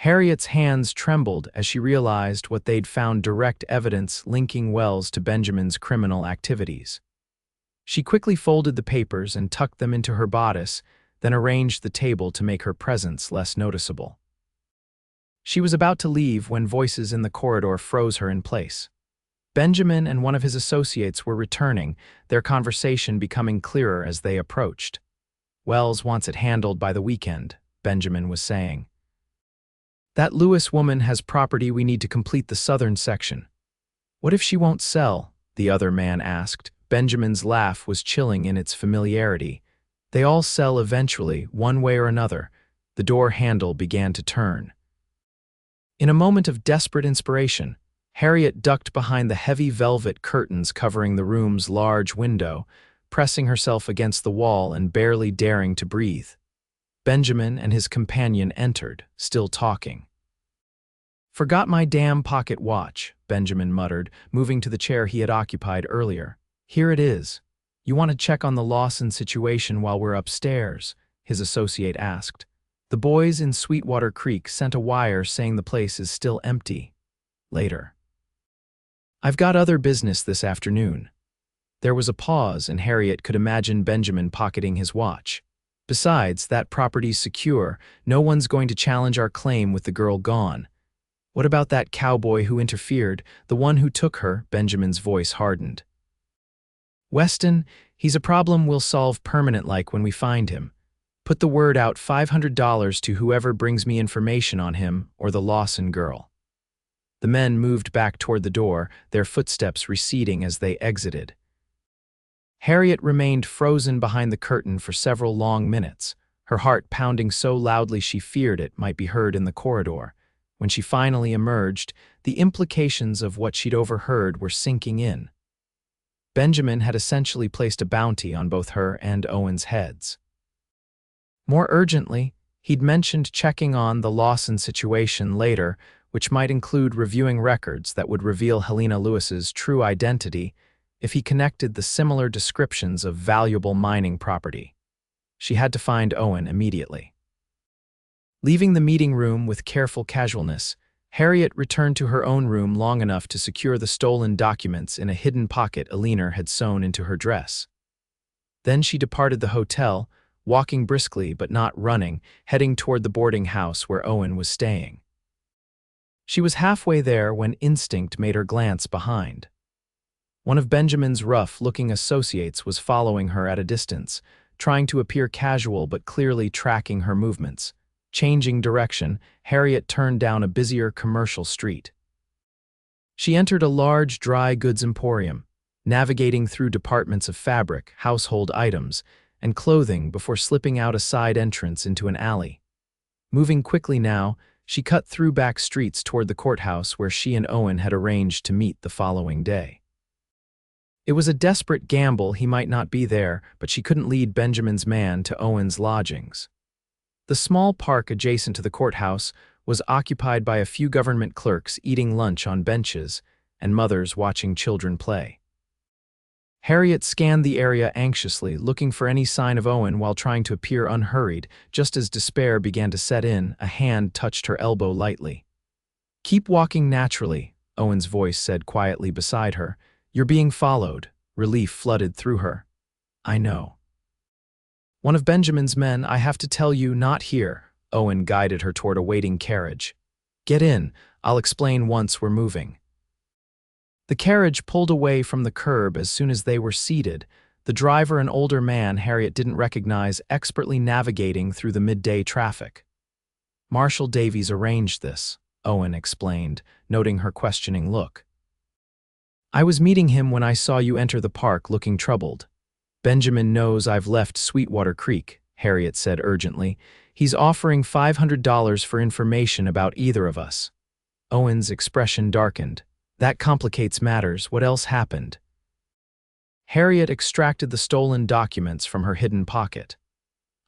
Harriet's hands trembled as she realized what they'd found: direct evidence linking Wells to Benjamin's criminal activities. She quickly folded the papers and tucked them into her bodice, then arranged the table to make her presence less noticeable. She was about to leave when voices in the corridor froze her in place. Benjamin and one of his associates were returning, their conversation becoming clearer as they approached. "Wells wants it handled by the weekend," Benjamin was saying. "That Lewis woman has property we need to complete the southern section." "What if she won't sell?" the other man asked. Benjamin's laugh was chilling in its familiarity. "They all sell eventually, one way or another." The door handle began to turn. In a moment of desperate inspiration, Harriet ducked behind the heavy velvet curtains covering the room's large window, pressing herself against the wall and barely daring to breathe. Benjamin and his companion entered, still talking. "Forgot my damn pocket watch," Benjamin muttered, moving to the chair he had occupied earlier. "Here it is. You want to check on the Lawson situation while we're upstairs?" his associate asked. "The boys in Sweetwater Creek sent a wire saying the place is still empty. Later." "I've got other business this afternoon." There was a pause, and Harriet could imagine Benjamin pocketing his watch. "Besides, that property's secure. No one's going to challenge our claim with the girl gone." "What about that cowboy who interfered, the one who took her?" Benjamin's voice hardened. "Weston, he's a problem we'll solve permanent-like when we find him. Put the word out, $500 to whoever brings me information on him or the Lawson girl." The men moved back toward the door, their footsteps receding as they exited. Harriet remained frozen behind the curtain for several long minutes, her heart pounding so loudly she feared it might be heard in the corridor. When she finally emerged, the implications of what she'd overheard were sinking in. Benjamin had essentially placed a bounty on both her and Owen's heads. More urgently, he'd mentioned checking on the Lawson situation later, which might include reviewing records that would reveal Helena Lewis's true identity if he connected the similar descriptions of valuable mining property. She had to find Owen immediately. Leaving the meeting room with careful casualness, Harriet returned to her own room long enough to secure the stolen documents in a hidden pocket Alina had sewn into her dress. Then she departed the hotel, walking briskly but not running, heading toward the boarding house where Owen was staying. She was halfway there when instinct made her glance behind. One of Benjamin's rough-looking associates was following her at a distance, trying to appear casual but clearly tracking her movements. Changing direction, Harriet turned down a busier commercial street. She entered a large dry goods emporium, navigating through departments of fabric, household items, and clothing before slipping out a side entrance into an alley. Moving quickly now, she cut through back streets toward the courthouse where she and Owen had arranged to meet the following day. It was a desperate gamble he might not be there, but she couldn't lead Benjamin's man to Owen's lodgings. The small park adjacent to the courthouse was occupied by a few government clerks eating lunch on benches and mothers watching children play. Harriet scanned the area anxiously, looking for any sign of Owen while trying to appear unhurried. Just as despair began to set in, a hand touched her elbow lightly. "Keep walking naturally," Owen's voice said quietly beside her. "You're being followed." Relief flooded through her. "I know." "One of Benjamin's men, I have to tell you, not here." Owen guided her toward a waiting carriage. "Get in, I'll explain once we're moving." The carriage pulled away from the curb as soon as they were seated, the driver an older man Harriet didn't recognize, expertly navigating through the midday traffic. "Marshal Davies arranged this," Owen explained, noting her questioning look. "I was meeting him when I saw you enter the park looking troubled. Benjamin knows I've left Sweetwater Creek," Harriet said urgently. "He's offering $500 for information about either of us." Owen's expression darkened. "That complicates matters. What else happened?" Harriet extracted the stolen documents from her hidden pocket.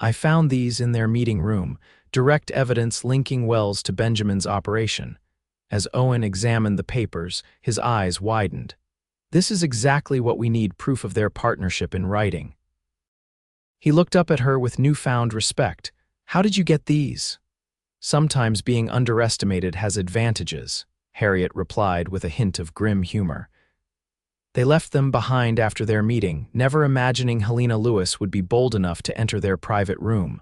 "I found these in their meeting room, direct evidence linking Wells to Benjamin's operation." As Owen examined the papers, his eyes widened. "This is exactly what we need, proof of their partnership in writing." He looked up at her with newfound respect. "How did you get these?" "Sometimes being underestimated has advantages," Harriet replied with a hint of grim humor. "They left them behind after their meeting, never imagining Helena Lewis would be bold enough to enter their private room."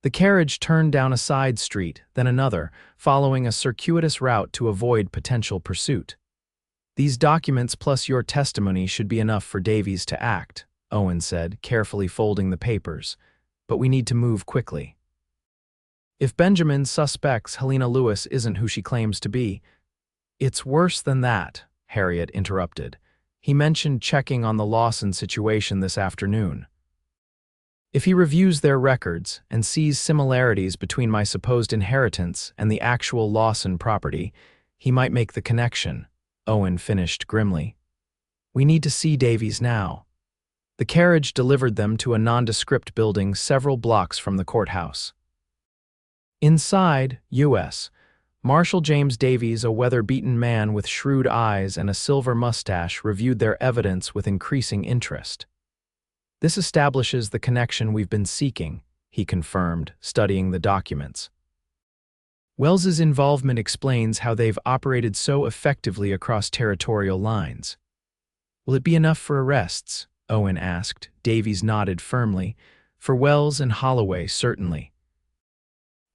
The carriage turned down a side street, then another, following a circuitous route to avoid potential pursuit. "These documents plus your testimony should be enough for Davies to act," Owen said, carefully folding the papers. "But we need to move quickly. If Benjamin suspects Helena Lewis isn't who she claims to be—" "It's worse than that," Harriet interrupted. "He mentioned checking on the Lawson situation this afternoon. If he reviews their records and sees similarities between my supposed inheritance and the actual Lawson property, he might make the connection," Owen finished grimly. "We need to see Davies now." The carriage delivered them to a nondescript building several blocks from the courthouse. Inside, U.S., Marshal James Davies, a weather-beaten man with shrewd eyes and a silver mustache, reviewed their evidence with increasing interest. "This establishes the connection we've been seeking," he confirmed, studying the documents. "Wells's involvement explains how they've operated so effectively across territorial lines." "Will it be enough for arrests?" Owen asked. Davies nodded firmly. "For Wells and Holloway, certainly.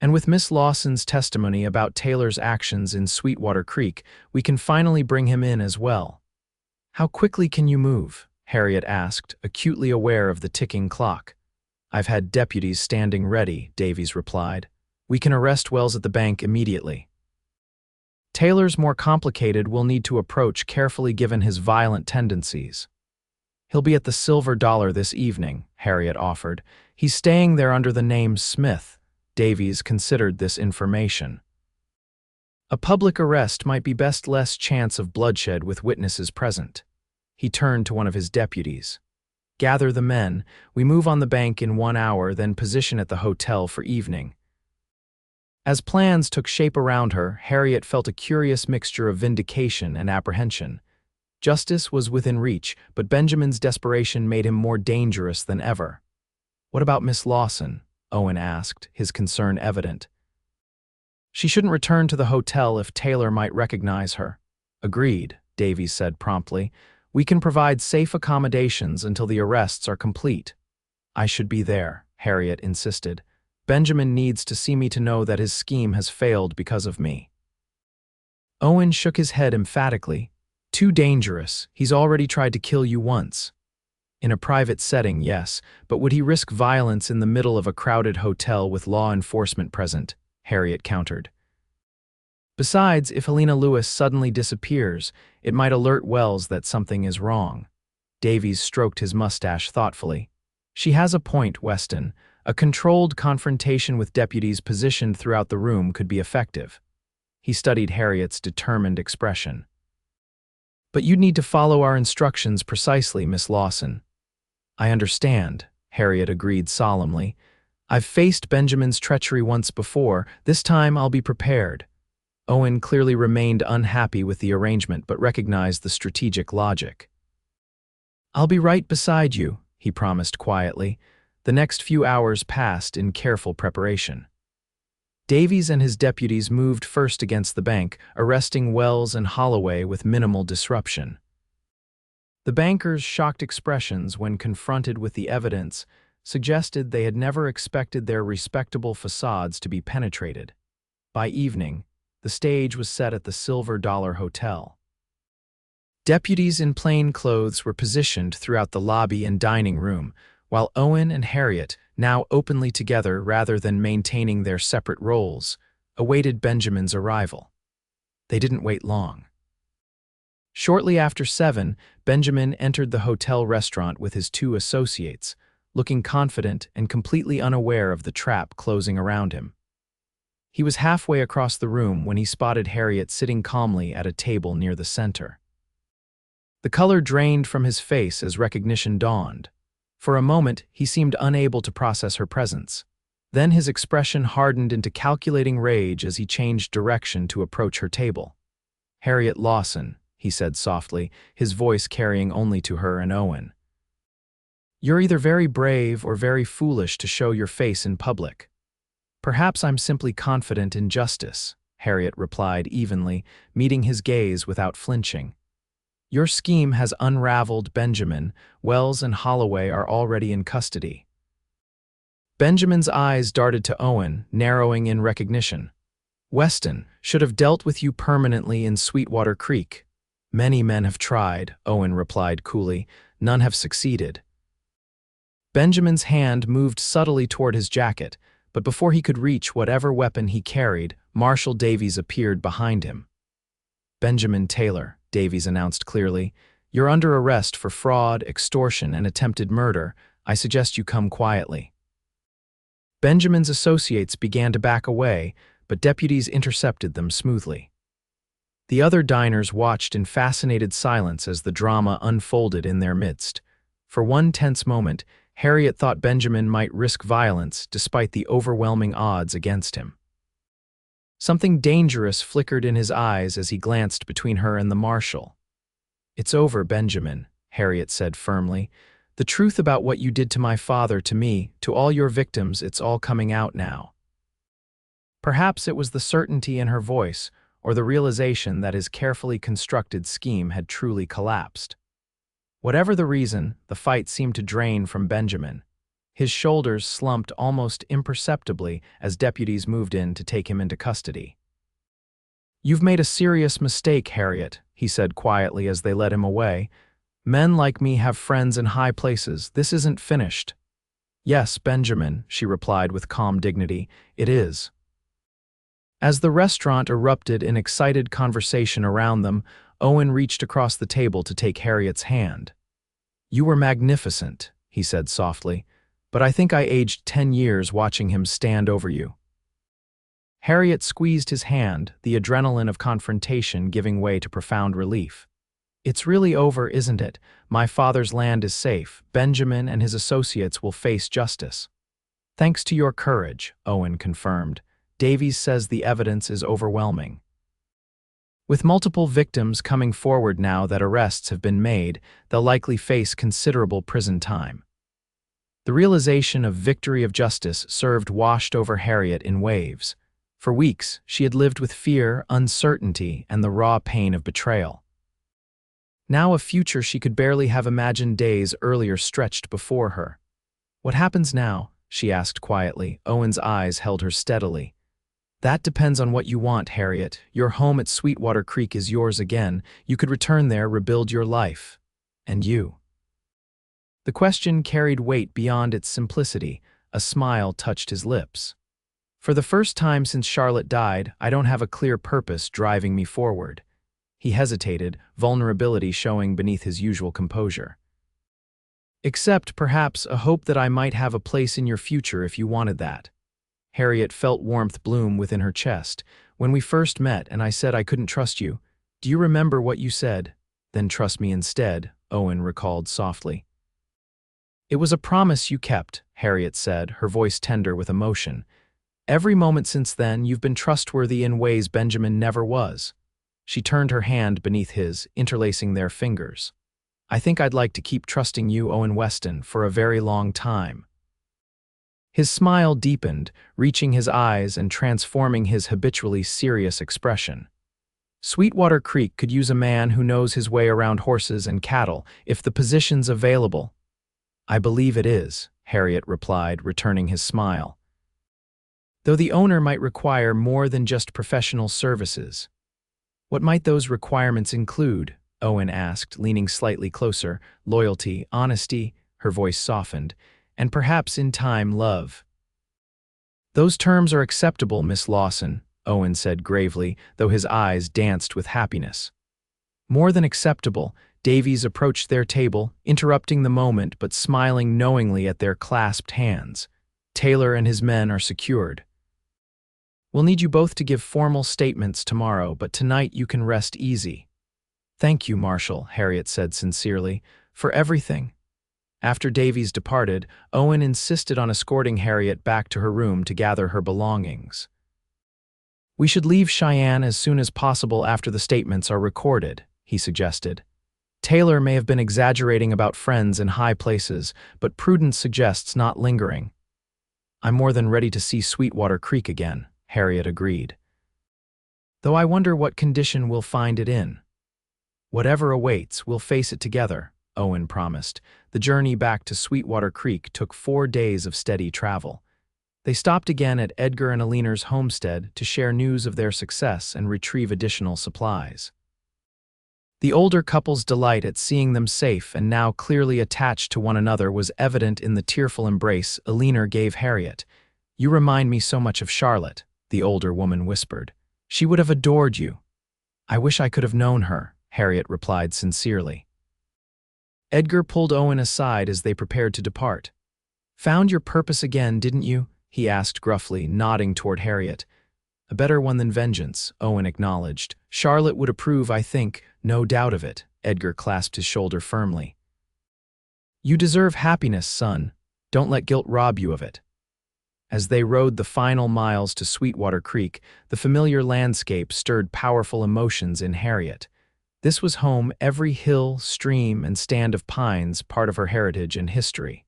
And with Miss Lawson's testimony about Taylor's actions in Sweetwater Creek, we can finally bring him in as well." "How quickly can you move?" Harriet asked, acutely aware of the ticking clock. "I've had deputies standing ready," Davies replied. "We can arrest Wells at the bank immediately. Taylor's more complicated. We'll need to approach carefully given his violent tendencies." "He'll be at the Silver Dollar this evening," Harriet offered. "He's staying there under the name Smith." Davies considered this information. "A public arrest might be best, less chance of bloodshed with witnesses present." He turned to one of his deputies. "Gather the men. We move on the bank in 1 hour, then position at the hotel for evening." As plans took shape around her, Harriet felt a curious mixture of vindication and apprehension. Justice was within reach, but Benjamin's desperation made him more dangerous than ever. "What about Miss Lawson?" Owen asked, his concern evident. She shouldn't return to the hotel if Taylor might recognize her. Agreed, Davies said promptly. We can provide safe accommodations until the arrests are complete. I should be there, Harriet insisted. Benjamin needs to see me to know that his scheme has failed because of me. Owen shook his head emphatically. Too dangerous. He's already tried to kill you once. In a private setting, yes, but would he risk violence in the middle of a crowded hotel with law enforcement present? Harriet countered. Besides, if Helena Lewis suddenly disappears, it might alert Wells that something is wrong. Davies stroked his mustache thoughtfully. She has a point, Weston. A controlled confrontation with deputies positioned throughout the room could be effective. He studied Harriet's determined expression. But you'd need to follow our instructions precisely, Miss Lawson. I understand, Harriet agreed solemnly. I've faced Benjamin's treachery once before. This time I'll be prepared. Owen clearly remained unhappy with the arrangement but recognized the strategic logic. I'll be right beside you, he promised quietly. The next few hours passed in careful preparation. Davies and his deputies moved first against the bank, arresting Wells and Holloway with minimal disruption. The bankers' shocked expressions when confronted with the evidence suggested they had never expected their respectable facades to be penetrated. By evening, the stage was set at the Silver Dollar Hotel. Deputies in plain clothes were positioned throughout the lobby and dining room, while Owen and Harriet, now openly together rather than maintaining their separate roles, awaited Benjamin's arrival. They didn't wait long. Shortly after 7, Benjamin entered the hotel restaurant with his 2 associates, looking confident and completely unaware of the trap closing around him. He was halfway across the room when he spotted Harriet sitting calmly at a table near the center. The color drained from his face as recognition dawned. For a moment, he seemed unable to process her presence. Then his expression hardened into calculating rage as he changed direction to approach her table. Harriet Lawson, he said softly, his voice carrying only to her and Owen. You're either very brave or very foolish to show your face in public. Perhaps I'm simply confident in justice, Harriet replied evenly, meeting his gaze without flinching. Your scheme has unraveled Benjamin. Wells and Holloway are already in custody. Benjamin's eyes darted to Owen, narrowing in recognition. Weston should have dealt with you permanently in Sweetwater Creek. Many men have tried, Owen replied coolly. None have succeeded. Benjamin's hand moved subtly toward his jacket, but before he could reach whatever weapon he carried, Marshal Davies appeared behind him. Benjamin Taylor, Davies announced clearly, you're under arrest for fraud, extortion, and attempted murder. I suggest you come quietly. Benjamin's associates began to back away, but deputies intercepted them smoothly. The other diners watched in fascinated silence as the drama unfolded in their midst. For one tense moment, Harriet thought Benjamin might risk violence despite the overwhelming odds against him. Something dangerous flickered in his eyes as he glanced between her and the marshal. It's over, Benjamin, Harriet said firmly. The truth about what you did to my father, to me, to all your victims, it's all coming out now. Perhaps it was the certainty in her voice, or the realization that his carefully constructed scheme had truly collapsed. Whatever the reason, the fight seemed to drain from Benjamin. His shoulders slumped almost imperceptibly as deputies moved in to take him into custody. You've made a serious mistake, Harriet, he said quietly as they led him away. Men like me have friends in high places. This isn't finished. Yes, Benjamin, she replied with calm dignity, it is. As the restaurant erupted in excited conversation around them, Owen reached across the table to take Harriet's hand. You were magnificent, he said softly, but I think I aged 10 years watching him stand over you. Harriet squeezed his hand, the adrenaline of confrontation giving way to profound relief. It's really over, isn't it? My father's land is safe. Benjamin and his associates will face justice. Thanks to your courage, Owen confirmed. Davies says the evidence is overwhelming. With multiple victims coming forward now that arrests have been made, they'll likely face considerable prison time. The realization of victory of justice served washed over Harriet in waves. For weeks, she had lived with fear, uncertainty, and the raw pain of betrayal. Now a future she could barely have imagined days earlier stretched before her. "What happens now?" she asked quietly. Owen's eyes held her steadily. "That depends on what you want, Harriet. Your home at Sweetwater Creek is yours again. You could return there, rebuild your life. And you?" The question carried weight beyond its simplicity. A smile touched his lips. "For the first time since Charlotte died, I don't have a clear purpose driving me forward." He hesitated, vulnerability showing beneath his usual composure. "Except, perhaps, a hope that I might have a place in your future if you wanted that." Harriet felt warmth bloom within her chest. "When we first met and I said I couldn't trust you, do you remember what you said? 'Then trust me instead,'" Owen recalled softly. "It was a promise you kept," Harriet said, her voice tender with emotion. "Every moment since then, you've been trustworthy in ways Benjamin never was." She turned her hand beneath his, interlacing their fingers. "I think I'd like to keep trusting you, Owen Weston, for a very long time." His smile deepened, reaching his eyes and transforming his habitually serious expression. "Sweetwater Creek could use a man who knows his way around horses and cattle, if the position's available." "I believe it is," Harriet replied, returning his smile. "Though the owner might require more than just professional services." "What might those requirements include?" Owen asked, leaning slightly closer. "Loyalty, honesty," her voice softened, "and perhaps in time, love." "Those terms are acceptable, Miss Lawson," Owen said gravely, though his eyes danced with happiness. More than acceptable, Davies approached their table, interrupting the moment but smiling knowingly at their clasped hands. "Taylor and his men are secured. We'll need you both to give formal statements tomorrow, but tonight you can rest easy." "Thank you, Marshal," Harriet said sincerely, "for everything." After Davies departed, Owen insisted on escorting Harriet back to her room to gather her belongings. "We should leave Cheyenne as soon as possible after the statements are recorded," he suggested. "Taylor may have been exaggerating about friends in high places, but prudence suggests not lingering." "I'm more than ready to see Sweetwater Creek again," Harriet agreed. "Though I wonder what condition we'll find it in." "Whatever awaits, we'll face it together," Owen promised. The journey back to Sweetwater Creek took 4 days of steady travel. They stopped again at Edgar and Alina's homestead to share news of their success and retrieve additional supplies. The older couple's delight at seeing them safe and now clearly attached to one another was evident in the tearful embrace Alina gave Harriet. "You remind me so much of Charlotte," the older woman whispered. "She would have adored you." "I wish I could have known her," Harriet replied sincerely. Edgar pulled Owen aside as they prepared to depart. "Found your purpose again, didn't you?" he asked gruffly, nodding toward Harriet. "A better one than vengeance," Owen acknowledged. "Charlotte would approve, I think, no doubt of it." Edgar clasped his shoulder firmly. "You deserve happiness, son. Don't let guilt rob you of it." As they rode the final miles to Sweetwater Creek, the familiar landscape stirred powerful emotions in Harriet. This was home, every hill, stream, and stand of pines part of her heritage and history.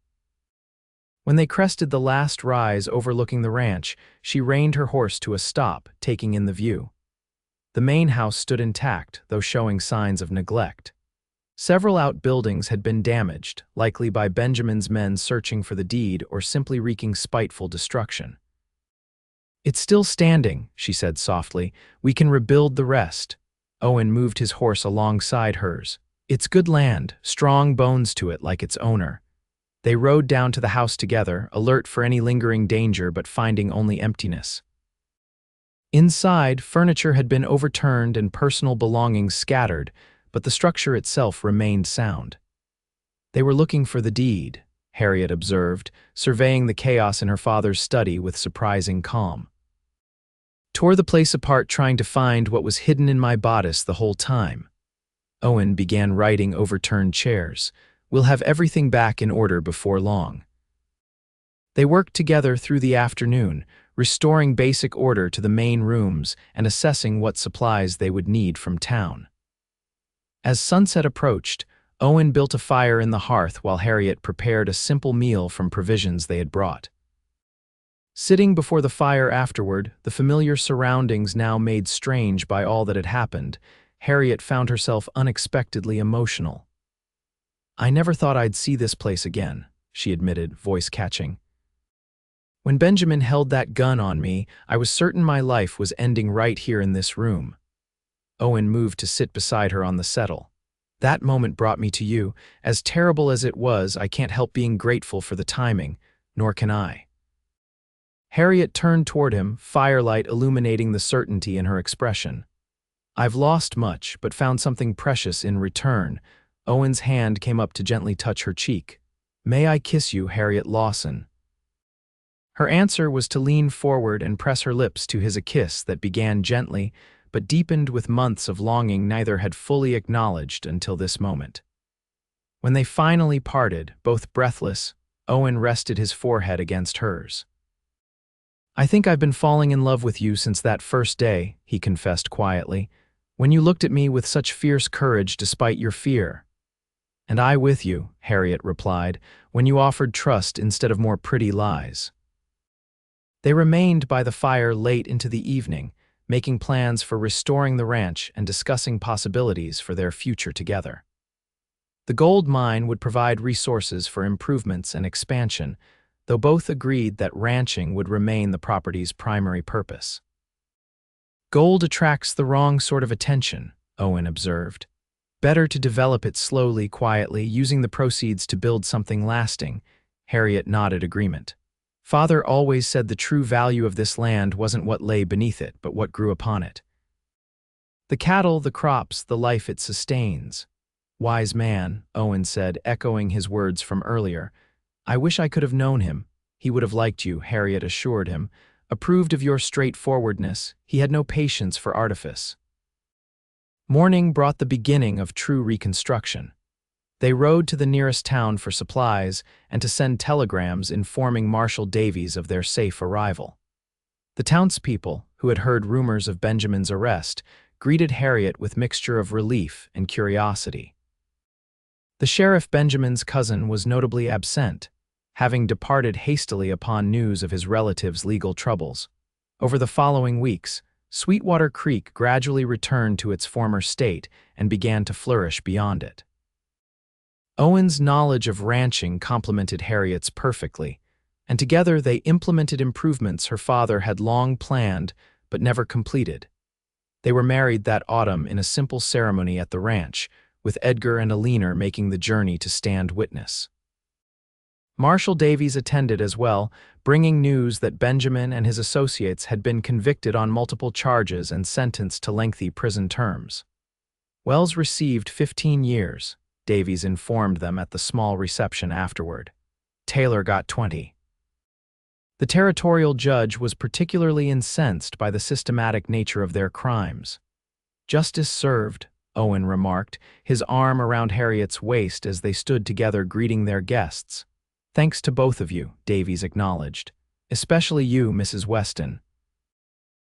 When they crested the last rise overlooking the ranch, she reined her horse to a stop, taking in the view. The main house stood intact, though showing signs of neglect. Several outbuildings had been damaged, likely by Benjamin's men searching for the deed or simply wreaking spiteful destruction. "It's still standing," she said softly. "We can rebuild the rest." Owen moved his horse alongside hers. "It's good land, strong bones to it like its owner." They rode down to the house together, alert for any lingering danger but finding only emptiness. Inside, furniture had been overturned and personal belongings scattered, but the structure itself remained sound. "They were looking for the deed," Harriet observed, surveying the chaos in her father's study with surprising calm. "Tore the place apart trying to find what was hidden in my bodice the whole time." Owen began righting overturned chairs. "We'll have everything back in order before long." They worked together through the afternoon, restoring basic order to the main rooms and assessing what supplies they would need from town. As sunset approached, Owen built a fire in the hearth while Harriet prepared a simple meal from provisions they had brought. Sitting before the fire afterward, the familiar surroundings now made strange by all that had happened, Harriet found herself unexpectedly emotional. "I never thought I'd see this place again," she admitted, voice catching. "When Benjamin held that gun on me, I was certain my life was ending right here in this room." Owen moved to sit beside her on the settle. "That moment brought me to you. As terrible as it was, I can't help being grateful for the timing, nor can I." Harriet turned toward him, firelight illuminating the certainty in her expression. "I've lost much, but found something precious in return." Owen's hand came up to gently touch her cheek. "May I kiss you, Harriet Lawson?" Her answer was to lean forward and press her lips to his a kiss that began gently, but deepened with months of longing neither had fully acknowledged until this moment. When they finally parted, both breathless, Owen rested his forehead against hers. "I think I've been falling in love with you since that first day," he confessed quietly, "when you looked at me with such fierce courage despite your fear." "And I with you," Harriet replied, "when you offered trust instead of more pretty lies." They remained by the fire late into the evening, making plans for restoring the ranch and discussing possibilities for their future together. The gold mine would provide resources for improvements and expansion, though both agreed that ranching would remain the property's primary purpose. "Gold attracts the wrong sort of attention," Owen observed. "Better to develop it slowly, quietly, using the proceeds to build something lasting." Harriet nodded agreement. "Father always said the true value of this land wasn't what lay beneath it, but what grew upon it. The cattle, the crops, the life it sustains." "Wise man," Owen said, echoing his words from earlier. "I wish I could have known him." "He would have liked you," Harriet assured him. "Approved of your straightforwardness. He had no patience for artifice." Morning brought the beginning of true reconstruction. They rode to the nearest town for supplies and to send telegrams informing Marshal Davies of their safe arrival. The townspeople, who had heard rumors of Benjamin's arrest, greeted Harriet with mixture of relief and curiosity. The sheriff, Benjamin's cousin, was notably absent, having departed hastily upon news of his relative's legal troubles. Over the following weeks, Sweetwater Creek gradually returned to its former state and began to flourish beyond it. Owen's knowledge of ranching complemented Harriet's perfectly, and together they implemented improvements her father had long planned but never completed. They were married that autumn in a simple ceremony at the ranch, with Edgar and Alina making the journey to stand witness. Marshal Davies attended as well, bringing news that Benjamin and his associates had been convicted on multiple charges and sentenced to lengthy prison terms. Wells received 15 years, Davies informed them at the small reception afterward. Taylor got 20. The territorial judge was particularly incensed by the systematic nature of their crimes. "Justice served," Owen remarked, his arm around Harriet's waist as they stood together greeting their guests. "Thanks to both of you," Davies acknowledged. "Especially you, Mrs. Weston.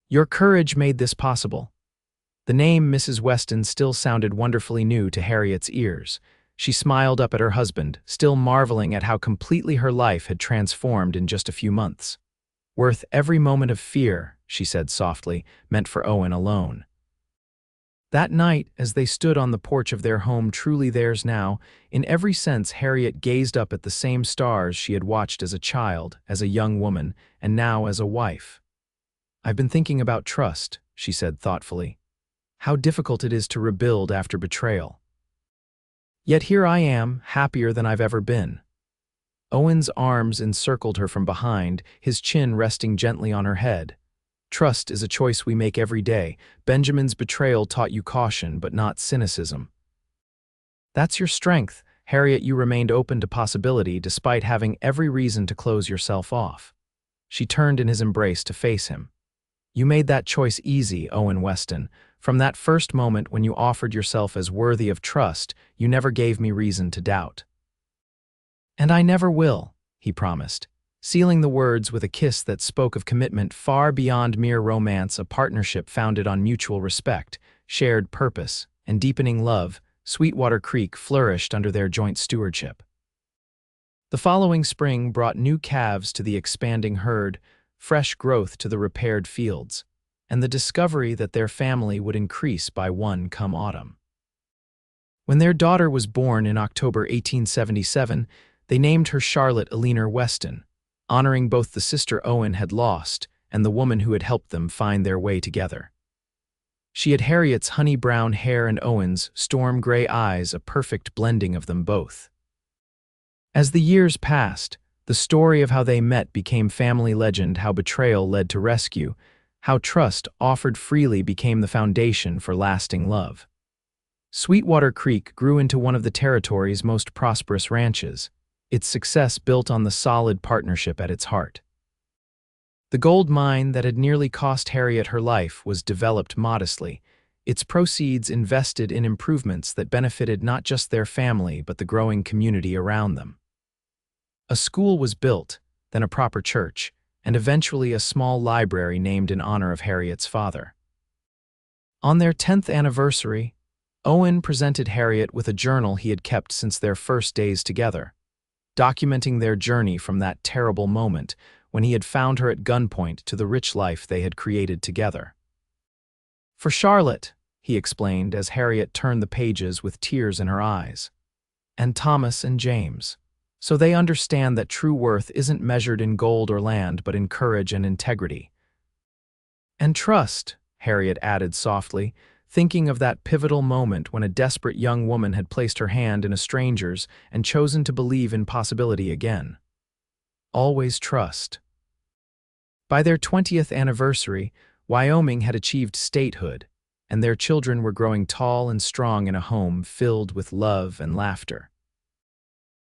Your courage made this possible." The name Mrs. Weston still sounded wonderfully new to Harriet's ears. She smiled up at her husband, still marveling at how completely her life had transformed in just a few months. "Worth every moment of fear," she said softly, meant for Owen alone. That night, as they stood on the porch of their home truly theirs now, in every sense Harriet gazed up at the same stars she had watched as a child, as a young woman, and now as a wife. "I've been thinking about trust," she said thoughtfully. "How difficult it is to rebuild after betrayal. Yet here I am, happier than I've ever been." Owen's arms encircled her from behind, his chin resting gently on her head. "Trust is a choice we make every day. Benjamin's betrayal taught you caution, but not cynicism. That's your strength, Harriet. You remained open to possibility despite having every reason to close yourself off." She turned in his embrace to face him. "You made that choice easy, Owen Weston. From that first moment when you offered yourself as worthy of trust, you never gave me reason to doubt." "And I never will," he promised, sealing the words with a kiss that spoke of commitment far beyond mere romance, a partnership founded on mutual respect, shared purpose, and deepening love. Sweetwater Creek flourished under their joint stewardship. The following spring brought new calves to the expanding herd, fresh growth to the repaired fields, and the discovery that their family would increase by one come autumn. When their daughter was born in October 1877, they named her Charlotte Eleanor Weston, honoring both the sister Owen had lost and the woman who had helped them find their way together. She had Harriet's honey-brown hair and Owen's storm-gray eyes, a perfect blending of them both. As the years passed, the story of how they met became family legend, how betrayal led to rescue, how trust offered freely became the foundation for lasting love. Sweetwater Creek grew into one of the territory's most prosperous ranches, its success built on the solid partnership at its heart. The gold mine that had nearly cost Harriet her life was developed modestly, its proceeds invested in improvements that benefited not just their family but the growing community around them. A school was built, then a proper church, and eventually a small library named in honor of Harriet's father. On their 10th anniversary, Owen presented Harriet with a journal he had kept since their first days together, documenting their journey from that terrible moment when he had found her at gunpoint to the rich life they had created together. "For Charlotte," he explained as Harriet turned the pages with tears in her eyes, "and Thomas and James, so they understand that true worth isn't measured in gold or land but in courage and integrity. And trust," Harriet added softly, thinking of that pivotal moment when a desperate young woman had placed her hand in a stranger's and chosen to believe in possibility again. Always trust. By their 20th anniversary, Wyoming had achieved statehood, and their children were growing tall and strong in a home filled with love and laughter.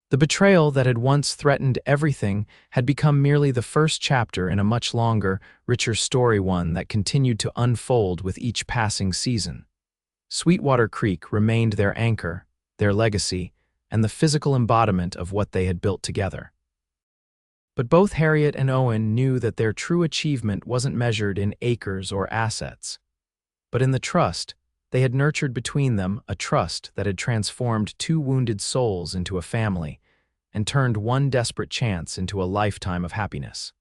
The betrayal that had once threatened everything had become merely the first chapter in a much longer, richer story, one that continued to unfold with each passing season. Sweetwater Creek remained their anchor, their legacy, and the physical embodiment of what they had built together. But both Harriet and Owen knew that their true achievement wasn't measured in acres or assets, but in the trust they had nurtured between them, a trust that had transformed two wounded souls into a family and turned one desperate chance into a lifetime of happiness.